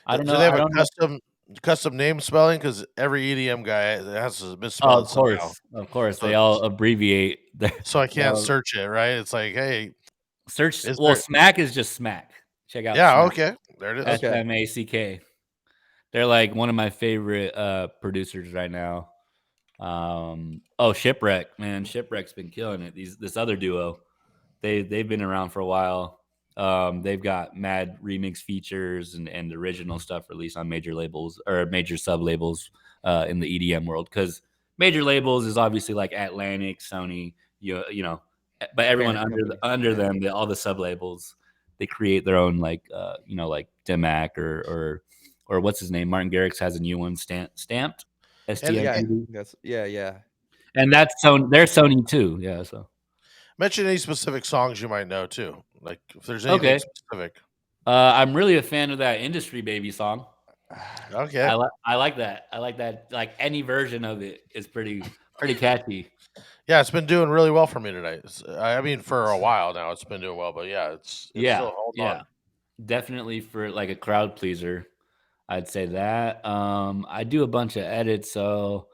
I don't know. Do they have a custom name spelling? Because every EDM guy has to misspell it somehow. Of course. They all abbreviate. So I can't search it, right? It's like, hey, search. Smack is just Smack. Check out. Yeah. Smack. Okay. There it is. SMACK. They're like one of my favorite producers right now. Shipwreck, man. Shipwreck's been killing it. This other duo, they've been around for a while. They've got mad remix features and original stuff released on major labels or major sub labels in the EDM world. Because major labels is obviously like Atlantic, Sony, you know, but everyone Parent company, under yeah. them, all the sub labels, they create their own like you know, like Demac or what's his name, Martin Garrix has a new one, stamped And Yeah, I STMPD, think that's yeah. and that's Sony. They're Sony too. Yeah. So mention any specific songs you might know too. Like if there's anything okay, specific. I'm really a fan of that Industry Baby song. Okay. I like that. I like that. Like any version of it is pretty catchy. Yeah, it's been doing really well for me today. I mean, for a while now, it's been doing well, but yeah, it's Yeah, still holding yeah, on. definitely for like a crowd pleaser. I'd say that. I do a bunch of edits, so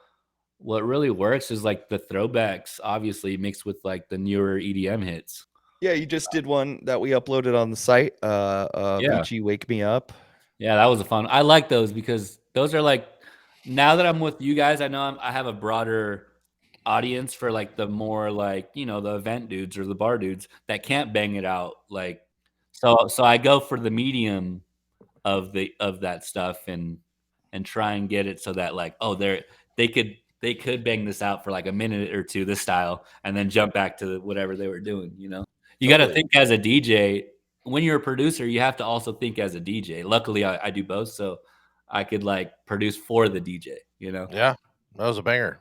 what really works is like the throwbacks, obviously mixed with like the newer EDM hits. Yeah, you just did one that we uploaded on the site. Yeah, Avicii Wake Me Up. yeah, that was a fun. I like those because those are like now that I'm with you guys, I know I have a broader audience for like the more like you know the event dudes or the bar dudes that can't bang it out like so I go for the medium of that stuff and try and get it so that like oh they could bang this out for like a minute or two this style and then jump back to whatever they were doing, you know. You got to Totally. think as a DJ. When you're a producer you have to also think as a DJ. Luckily I do both, so I could like produce for the DJ, you know. Yeah, that was a banger.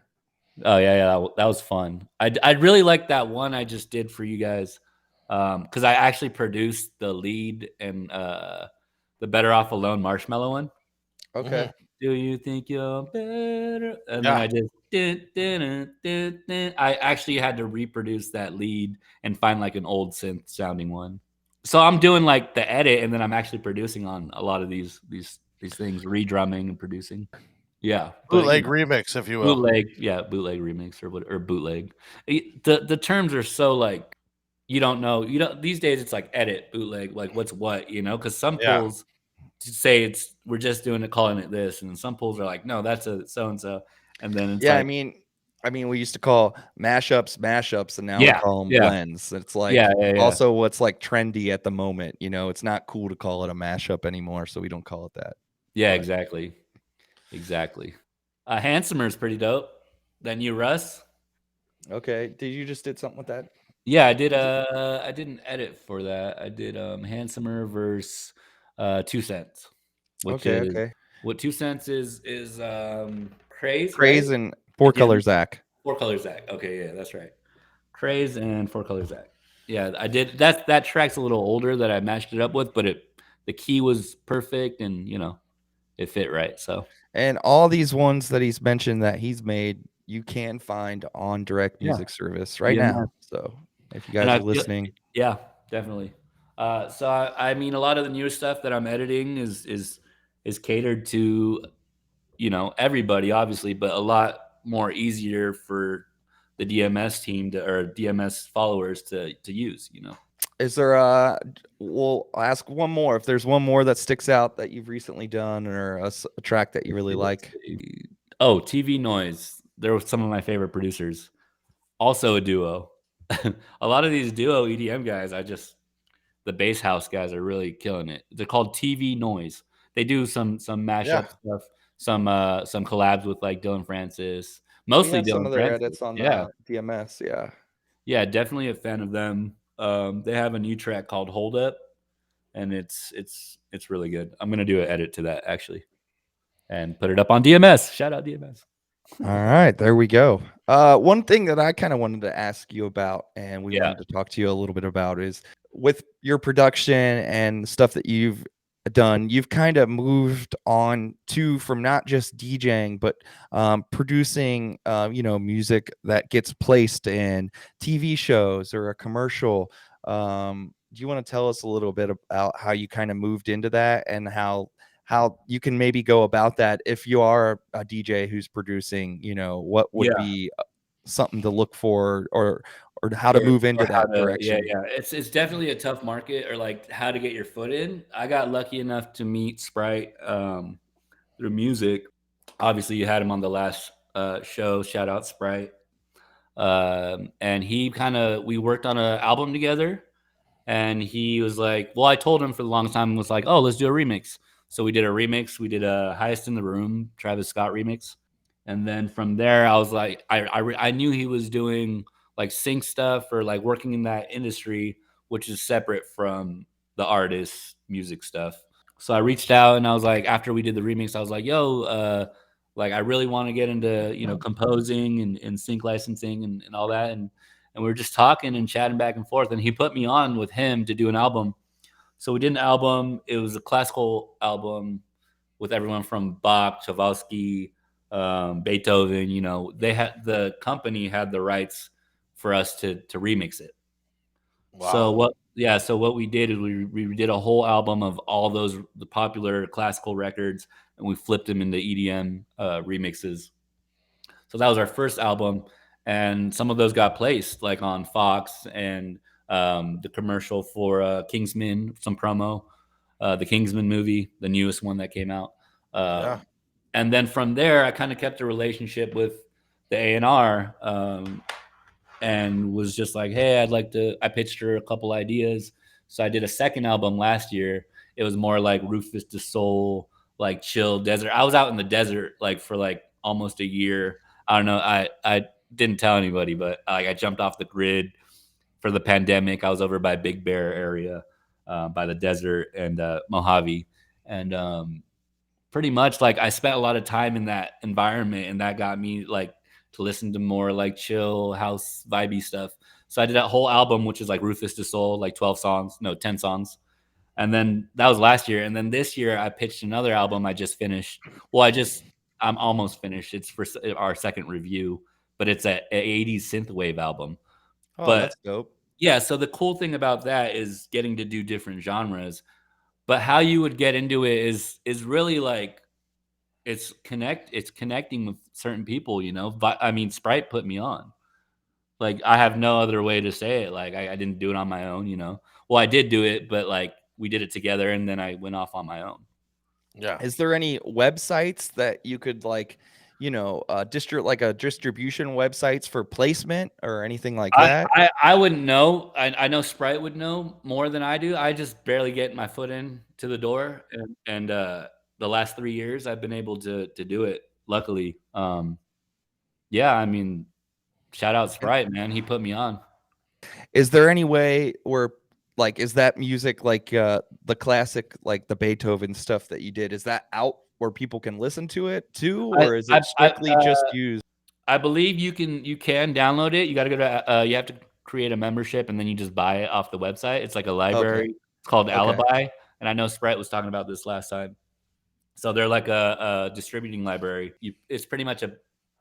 Oh yeah, that was fun. I really like that one I just did for you guys, because I actually produced the lead and the Better Off Alone Marshmallow one. Hmm. Okay. Do you think you're better? And then Yeah, I just dun, dun, dun, dun, dun. I actually had to reproduce that lead and find like an old synth sounding one. So I'm doing like the edit, and then I'm actually producing on a lot of these things, redrumming and producing. Yeah, but you bootleg know. remix, if you will. Bootleg, yeah, bootleg remix or what or bootleg. The terms are so like you don't know. You don't these days it's like edit, bootleg, like what's what, you know, because some Yeah, pools say it's we're just doing it, calling it this, and some pools are like, no, that's a so and so, and then it's Yeah, like, I mean, we used to call mashups, and now we yeah, call them yeah, blends. It's yeah, like yeah, yeah, also what's like trendy at the moment. You know, it's not cool to call it a mashup anymore, so we don't call it that. yeah, But exactly, exactly. Handsomer's pretty dope. Then you Russ. okay, did you just did something with that? Yeah, I did. Was it I did an edit for that. I did Handsomer versus 2 Cents, which okay? is Okay. what 2 Cents is Craze, right? Craze and Four Again, Color Zach. Four Color Zach. Okay, yeah, that's right. Craze and Four Color Zach. Yeah, I did. That track's a little older that I matched it up with, but the key was perfect and you know it fit right. So And all these ones that he's mentioned that he's made, you can find on direct yeah, music service right DMS. now. So if you And guys I are feel listening, yeah, definitely. So I mean, a lot of the newer stuff that I'm editing is catered to you know everybody, obviously, but a lot more easier for the DMS team to or DMS followers to use. You know, is there we'll ask one more if there's one more that sticks out that you've recently done or a track that you really let's like. see. Oh, TV Noise. They're some of my favorite producers. Also a duo. A lot of these duo EDM guys, the bass house guys are really killing it. They're called TV Noise. They do some yeah. mashup stuff, some collabs with like Dylan Francis, We mostly have some Dylan of their Francis. edits on Yeah, DMS. Yeah. yeah, definitely a fan of them. They have a new track called Hold Up, and it's really good. I'm gonna do an edit to that actually and put it up on DMS. Shout out DMS. All right, there we go. One thing that I kind of wanted to ask you about, and we Yeah, wanted to talk to you a little bit about, is with your production and stuff that you've done, you've kind of moved on to from not just DJing, but producing, music that gets placed in TV shows or a commercial. Do you want to tell us a little bit about how you kind of moved into that and how you can maybe go about that if you are a DJ who's producing, what would yeah. be something to look for or how to move Or into how that to yeah, direction. yeah. It's definitely a tough market or, like, how to get your foot in. I got lucky enough to meet Sprite, through music. Obviously, you had him on the last, show, shout out Sprite. And he kinda we worked on an album together, And he was like, well, I told him for the longest time, was like, oh, let's do a remix. So we did a remix. We did a Highest in the Room, Travis Scott remix. And then from there, I was like, I knew he was doing like sync stuff or like working in that industry, which is separate from the artist's music stuff. So I reached out and I was like, after we did the remix, I was like, yo, like I really want to get into, composing and sync licensing and all that. And we were just talking and chatting back and forth. And he put me on with him to do an album. So we did an album. It was a classical album with everyone from Bach, Tchaikovsky, Beethoven. The company had the rights for us to remix it. Wow. So what we did is we did a whole album of all the popular classical records, and we flipped them into EDM remixes. So that was our first album, and some of those got placed like on Fox and the commercial for Kingsman, some promo, the Kingsman movie, the newest one that came out. Yeah. And then from there, I kind of kept a relationship with the A&R, and was just like, hey, I pitched her a couple ideas. So I did a second album last year. It was more like Rufus Du Sol, like chill desert. I was out in the desert like for like almost a year. I don't know. I didn't tell anybody, but like I jumped off the grid for the pandemic. I was over by Big Bear area, by the desert and Mojave. And pretty much like I spent a lot of time in that environment, and that got me like to listen to more like chill house vibey stuff. So I did that whole album, which is like Rufus Du Sol, like 10 songs. And then that was last year. And then this year I pitched another album I just finished. Well, I'm almost finished. It's for our second review, but it's a 80s synthwave album. Oh, But that's dope. yeah, so the cool thing about that is getting to do different genres. But how you would get into it is really like it's connecting with certain people, But I mean, Sprite put me on. Like I have no other way to say it. Like I didn't do it on my own. Well, I did do it, but like we did it together, and then I went off on my own. Yeah. Is there any websites that you could like, distribution websites for placement or anything like that? I wouldn't know. I know Sprite would know more than I do. I just barely get my foot in to the door, and the last 3 years I've been able to do it. Luckily, yeah. I mean, shout out Sprite, man. He put me on. Is there any way where like is that music like the classic like the Beethoven stuff that you did, is that out where people can listen to it too, or is it strictly just used? I believe you can download it. You got to go to you have to create a membership, and then you just buy it off the website. It's like a library. It's called Alibi, and I know Sprite was talking about this last time. So they're like a distributing library. It's pretty much a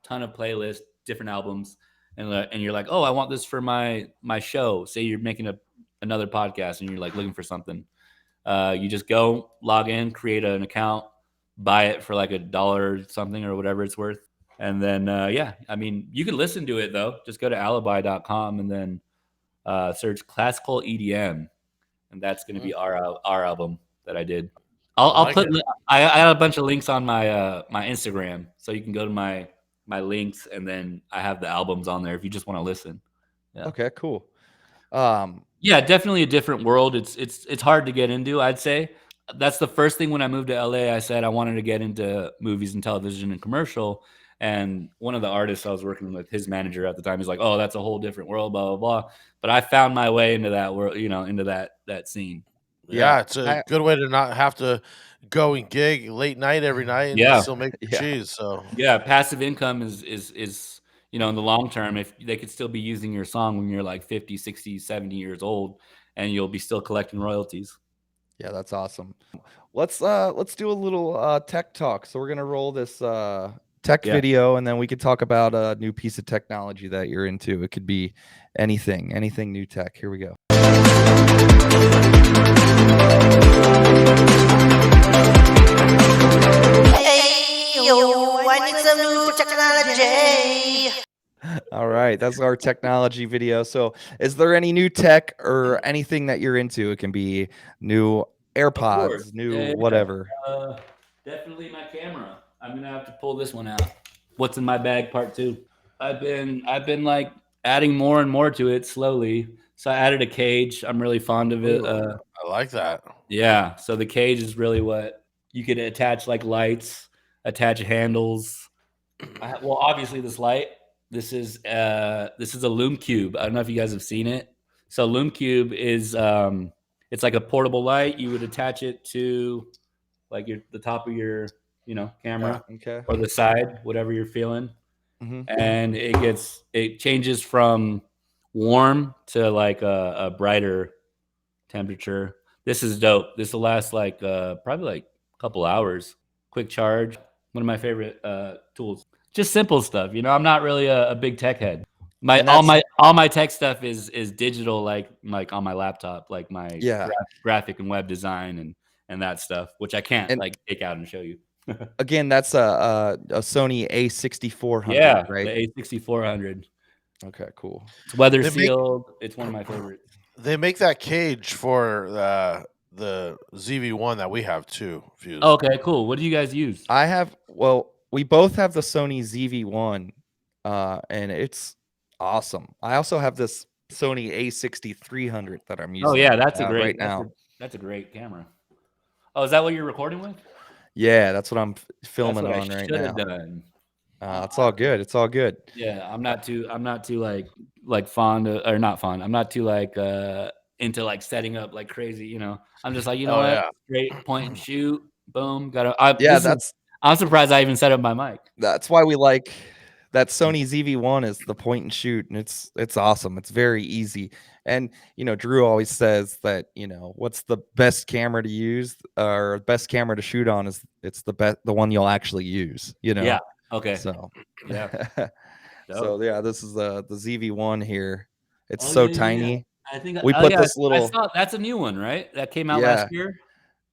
ton of playlists, different albums, and you're like, oh, I want this for my show. Say you're making another podcast, and you're like looking for something. You just go log in, create an account, buy it for like $1 or something or whatever it's worth. And then, yeah, I mean, you can listen to it though. Just go to alibi.com and then search classical EDM. And that's going to be our album that I did. I'll put, I had a bunch of links on my, my Instagram. So you can go to my links, and then I have the albums on there if you just want to listen. Yeah. Okay, cool. Yeah, definitely a different world. It's hard to get into, I'd say. That's the first thing when I moved to LA. I said I wanted to get into movies and television and commercial. And one of the artists I was working with, his manager at the time, he's like, "Oh, that's a whole different world, blah blah blah." But I found my way into that world, into that scene. Yeah, it's a good way to not have to go and gig late night every night and still make cheese. So yeah, passive income is in the long term, if they could still be using your song when you're like 50, 60, 70 years old, and you'll be still collecting royalties. Yeah, that's awesome. Let's do a little tech talk. So we're gonna roll this tech video, and then we could talk about a new piece of technology that you're into. It could be anything new tech. Here we go. Hey, yo, I need some new technology. All right, that's our technology video. So, is there any new tech or anything that you're into? It can be new AirPods, new whatever. Definitely my camera. I'm gonna have to pull this one out. What's in my bag, part 2. I've been like adding more and more to it slowly. So I added a cage. I'm really fond of it. Ooh, I like that. Yeah. So the cage is really what you could attach like lights, attach handles. Well, obviously this light. This is a Loom Cube. I don't know if you guys have seen it. So Loom Cube is it's like a portable light. You would attach it to like the top of your camera Okay. or the side, whatever you're feeling, hmm and it changes from warm to like a brighter temperature. This is dope. This will last like probably like a couple hours. Quick charge. One of my favorite tools. Just simple stuff. I'm not really a big tech head. My And all that's my all my tech stuff is digital, like on my laptop, like my yeah. graphic and web design and that stuff, which I can't And like take out and show you. again, that's a Sony A6400, Yeah, right? the A6400. Okay, cool. It's weather They make sealed. It's one of my favorites. they make that cage for the ZV1 that we have too. Fuse. Okay, cool. What do you guys use? We both have the Sony ZV-1, and it's awesome. I also have this Sony A6300 that I'm using Oh yeah, that's a right great now. that's a great camera. Oh, is that what you're recording with? Yeah, that's what I'm That's filming what I on right should now. have done. It's all good. It's all good. Yeah, I'm not too like fond of, or not fond. I'm not too like into like setting up like crazy, I'm just like, Oh what? yeah. Straight point and shoot. Boom. Yeah, I'm surprised I even set up my mic. that's why we like that Sony ZV-1 is the point and shoot, and it's awesome. It's very easy. And Drew always says that, what's the best camera to use or best camera to shoot on is the one you'll actually use, Yeah. Okay. So Yeah. so yeah, this is the ZV-1 here. It's Oh, so yeah, yeah, yeah. tiny. I think We put this little that's a new one, right? That came out yeah. last year.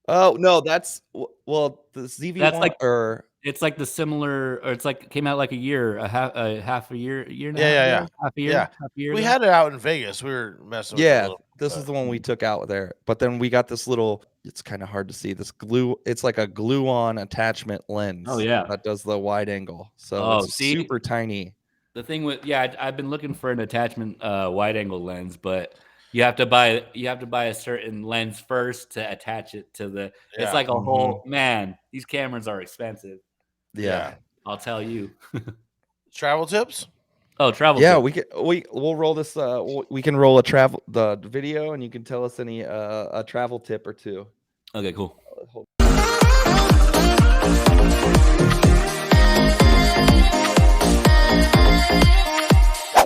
Oh no, that's well the That's ZV-1 like or it's like the similar, or it's like came out like a half a year and a Yeah, half yeah, ago, yeah. half a year, Yeah. half a year We ago. had it out in Vegas. We were messing with it a yeah, little. this is But the one we took out there. But then we got this little, it's kind of hard to see, this glue, it's like a glue-on attachment lens Oh yeah. that does the wide angle. So Oh, it's see, super tiny. the thing with I've been looking for an attachment wide angle lens, but you have to buy a certain lens first to attach it to the. It's yeah. like a whole man. These cameras are expensive. Yeah. I'll tell you. Travel tips? Oh, travel. Yeah, tip. we'll roll this we can roll the video, and you can tell us any a travel tip or two. Okay, cool.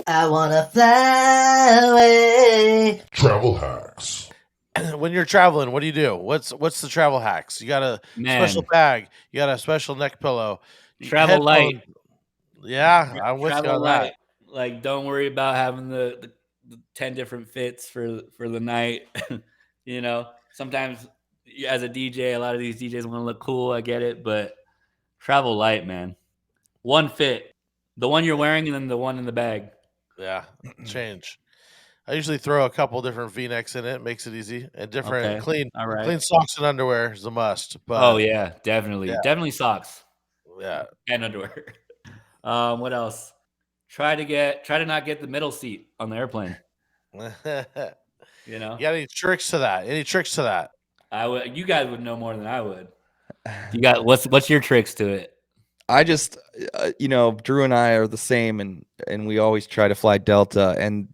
I wanna fly away. Travel hacks. When you're traveling, what do you do? What's the travel hacks? You got a special Man. bag. You got a special neck pillow. Travel light. headphones. Yeah, I'm with you Travel on that. light. Like, don't worry about having the 10 different fits for the night. Sometimes as a DJ, a lot of these DJs want to look cool. I get it, but travel light, man. One fit, the one you're wearing, and then the one in the bag. Yeah, change. I usually throw a couple different V-necks in it. Makes it easy and different. Okay. Clean All right. clean socks and underwear is a must. But Oh yeah, definitely, yeah. definitely socks yeah, and underwear. What else? Try to not get the middle seat on the airplane. You You know, got any tricks to that? Any tricks to that? You guys would know more than I would. You got what's your tricks to it? I just, Drew and I are the same, and we always try to fly Delta. And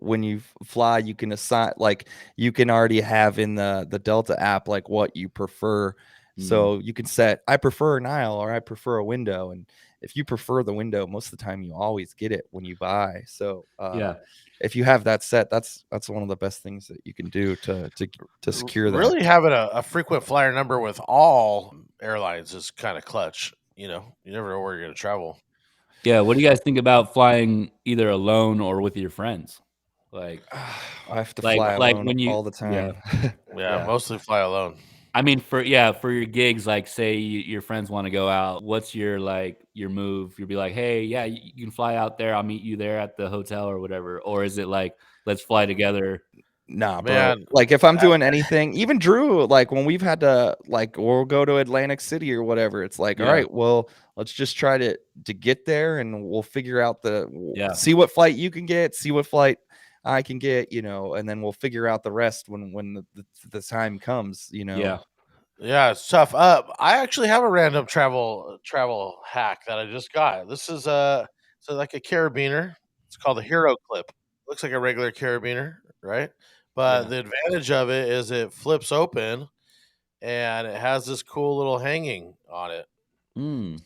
when you fly, you can assign, like, you can already have in the Delta app like what you prefer. So you can set, I prefer an aisle or I prefer a window, and if you prefer the window, most of the time you always get it when you buy. So if you have that set, that's one of the best things that you can do to secure that. Really having a frequent flyer number with all airlines is kind of clutch. You never know where you're going to travel. Yeah, what do you guys think about flying either alone or with your friends? Like, I have to fly alone when you all the time. Yeah, mostly fly alone. I mean, for your gigs, like say your friends want to go out, what's your move? You'll be like, hey, yeah, you can fly out there. I'll meet you there at the hotel or whatever. Or is it like, let's fly together? Nah, bro. Man. Like if I'm doing anything, even Drew, like when we've had to, like, we'll go to Atlantic City or whatever, it's like, all right, well, let's just try to get there, and we'll figure out see what flight you can get, see what flight I can get, and then we'll figure out the rest when the time comes, Yeah. Yeah, it's tough. I actually have a random travel hack that I just got. This is so like a carabiner. It's called a Hero Clip. Looks like a regular carabiner, right? But Yeah. the advantage of it is it flips open and it has this cool little hanging on it. Mm.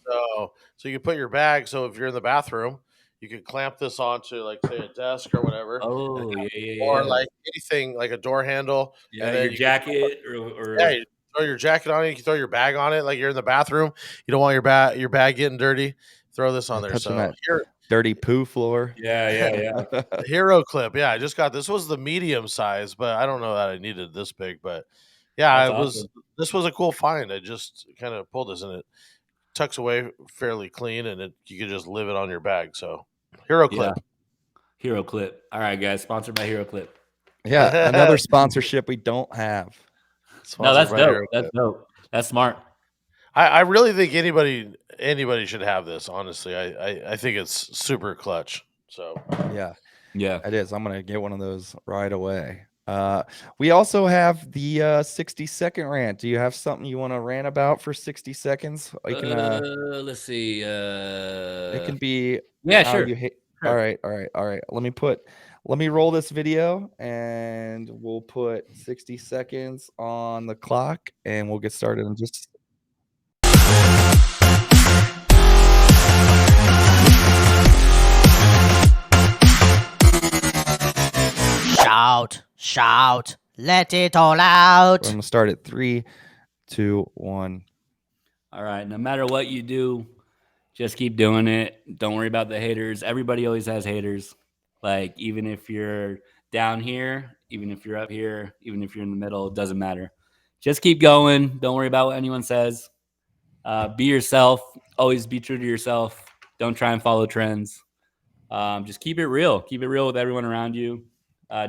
So you can put your bag. So if you're in the bathroom, you can clamp this onto like say a desk or whatever, and Oh, yeah. or like anything like a door handle, Yeah, and your then you can jacket yeah, or you throw your jacket on it, you can throw your bag on it, like you're in the bathroom. You don't want your bag getting dirty. Throw this on there. touching So that here, dirty poo floor. yeah. the Hero Clip. Yeah, I just got this. Was the medium size, but I don't know that I needed this big. But yeah, That's I was. awesome. This was a cool find. I just kind of pulled this, and it tucks away fairly clean, and you can just live it on your bag. So Hero Yeah. Clip. Hero Clip. All right, guys. Sponsored by Hero Clip. Yeah, another sponsorship we don't have. No, Sponsored that's by dope. Hero That's Clip. dope. That's smart. I really think anybody should have this. Honestly, I think it's super clutch. So Yeah, Yeah. it is. I'm gonna get one of those right away. We also have the 60-second rant. Do you have something you want to rant about for 60 seconds? I can Let's see. it can be Yeah, how sure. you hate. Sure. All right. Let me roll this video and we'll put 60 seconds on the clock and we'll get started in just Shout, let it all out. I'm gonna start at 3, 2, 1. All right. No matter what you do, just keep doing it. Don't worry about the haters. Everybody always has haters. Like, even if you're down here, even if you're up here, even if you're in the middle, it doesn't matter. Just keep going. Don't worry about what anyone says. Be yourself. Always be true to yourself. Don't try and follow trends. Just keep it real. Keep it real with everyone around you.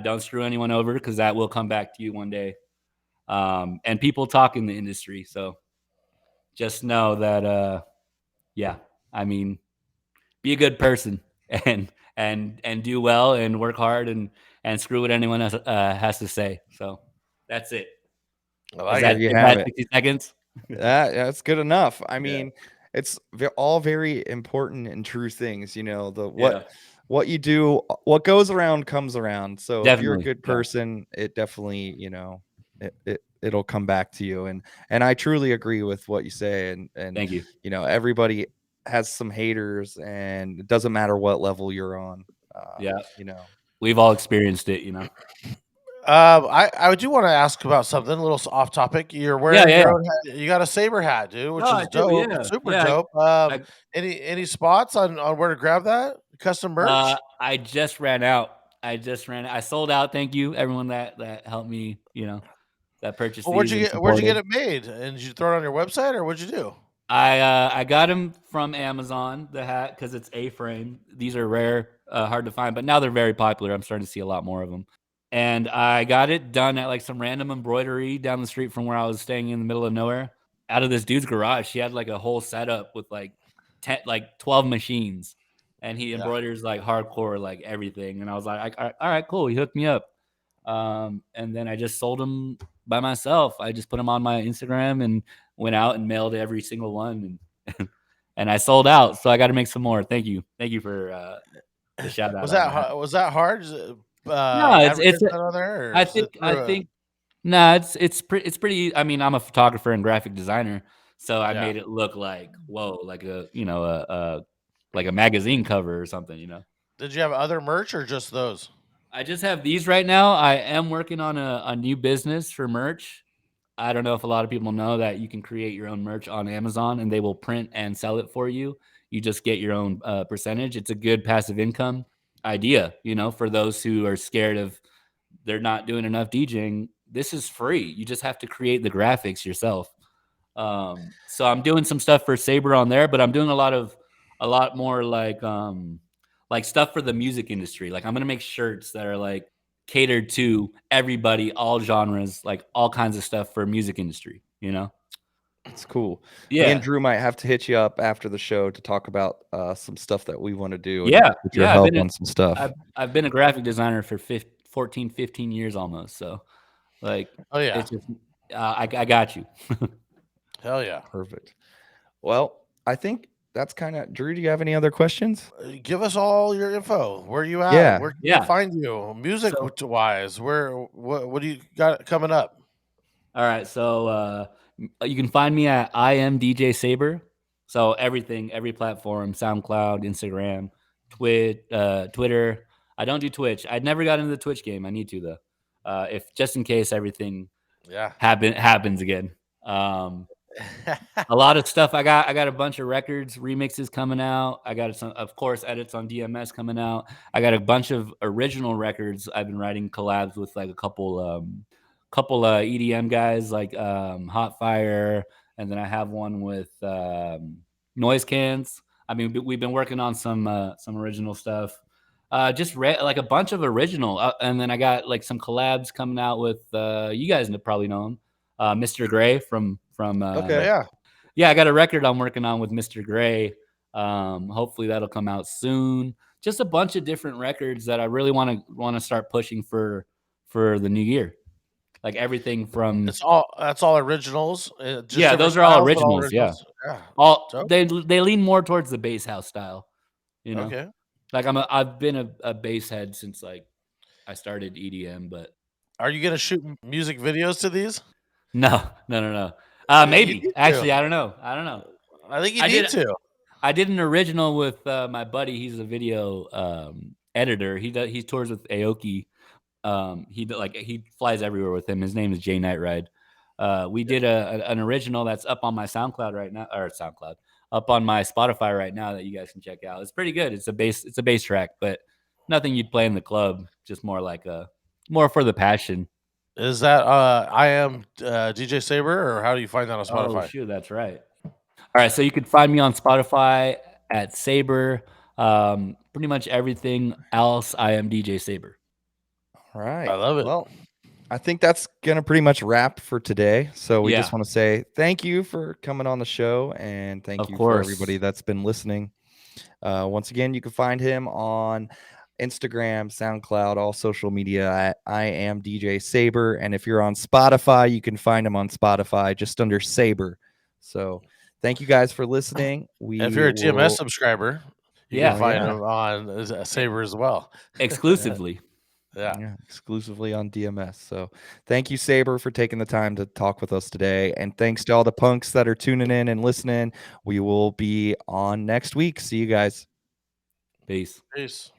Don't screw anyone over because that will come back to you one day. And people talk in the industry. So just know that, yeah, I mean, be a good person and do well and work hard and screw what anyone else has to say. So that's it. I Is like There that, it. you is have that it. 60 seconds? That's good enough. I Yeah. mean, it's all very important and true things. The Yeah. what you do, what goes around comes around. So if you're a Definitely. good Yeah. person, it definitely, it'll come back to you. And I truly agree with what you say. And Thank you. everybody has some haters, and it doesn't matter what level you're on. Yeah. You know. We've all experienced it, I do want to ask about something a little off topic. You're Yeah. wearing Yeah. your own hat. You got a saber hat, dude, No, which I is do. dope, Yeah. super Yeah. dope. I, Any spots on where to grab that custom merch? I just ran out. I sold out. Thank you, everyone that helped me, that purchased Well, these and where'd you supported. get it made? And did you throw it on your website, or what'd you do? I got them from Amazon, the hat, because it's A-frame. These are rare, hard to find, but now they're very popular. I'm starting to see a lot more of them. And I got it done at like some random embroidery down the street from where I was staying in the middle of nowhere. Out of this dude's garage, he had like a whole setup with like 12 machines, and he Yeah. embroiders like hardcore, like everything. And I was like, all right, cool. He hooked me up. And then I just sold them by myself. I just put them on my Instagram and went out and mailed every single one, and and I sold out. So I got to make some more. Thank you for the shout out. Was that hard? Is it, No, advertise that on there, or I is it think no, it's pretty. I mean, I'm a photographer and graphic designer, so I Yeah. made it look like whoa, like like a magazine cover or something. Did you have other merch or just those? I just have these right now. I am working on a new business for merch. I don't know if a lot of people know that you can create your own merch on Amazon and they will print and sell it for you. You just get your own percentage. It's a good passive income idea, for those who are scared of they're not doing enough DJing. This is free. You just have to create the graphics yourself. So I'm doing some stuff for SABER on there, but I'm doing a lot more like stuff for the music industry. Like I'm gonna make shirts that are like catered to everybody, all genres, like all kinds of stuff for music industry. It's cool. Me Yeah. and Drew might have to hit you up after the show to talk about some stuff that we want to do. And Yeah. get your Yeah. help on some stuff. I've been a graphic designer for 14, 15 years almost. So like, Oh yeah, it's just, I got you. hell yeah. Perfect. Well, I think that's kind of Drew. Do you have any other questions? Give us all your info. Where you at? Yeah. Where can Yeah. we find you? Music So- wise, what do you got coming up? All right. So you can find me at I am DJ Saber. So everything, every platform, SoundCloud, Instagram, Twitter. I don't do Twitch. I never got into the Twitch game. I need to though. If just in case everything Yeah. happens again. A lot of stuff. I got a bunch of records, remixes coming out. I got some, of course, edits on DMS coming out. I got a bunch of original records. I've been writing collabs with like a couple EDM guys like Hot Fire, and then I have one with Noise Cans. I mean, we've been working on some original stuff. Just like a bunch of original, and then I got like some collabs coming out with you guys probably know him, Mr. Gray from Okay. Yeah. yeah, I got a record I'm working on with Mr. Gray. Hopefully that'll come out soon. Just a bunch of different records that I really want to start pushing for the new year. Like everything from That's all originals. Just yeah, different those are all styles, but originals. Yeah, Yeah. all Dope. they lean more towards the bass house style. You know, Okay. like I've been a bass head since like I started EDM, but Are you gonna shoot music videos to these? no. You Maybe need actually, to. I don't know. I think you I need did- to. I did an original with my buddy. He's a video editor. He tours with Aoki. He flies everywhere with him. His name is Jay Nightride. We did an original that's up on my SoundCloud right now, or SoundCloud up on my Spotify right now that you guys can check out. It's pretty good. It's a bass track, but nothing you'd play in the club. Just more like more for the passion. Is that I am DJ Saber, or how do you find that on Oh Spotify? shoot, that's right. All right, so you can find me on Spotify at Saber. Pretty much everything else, I am DJ Saber. All right. I love it. Well, I think that's going to pretty much wrap for today. So we just Yeah. want to say thank you for coming on the show, and thank Of you course. for everybody that's been listening. Once again, you can find him on Instagram, SoundCloud, all social media at I am DJ Saber. And if you're on Spotify, you can find him on Spotify just under Saber. So thank you guys for listening. If you're a TMS subscriber, you Yeah. can find Yeah. them on Saber as well. Exclusively. Yeah. Exclusively on DMS. So thank you, Saber, for taking the time to talk with us today. And thanks to all the punks that are tuning in and listening. We will be on next week. See you guys. Peace. Peace.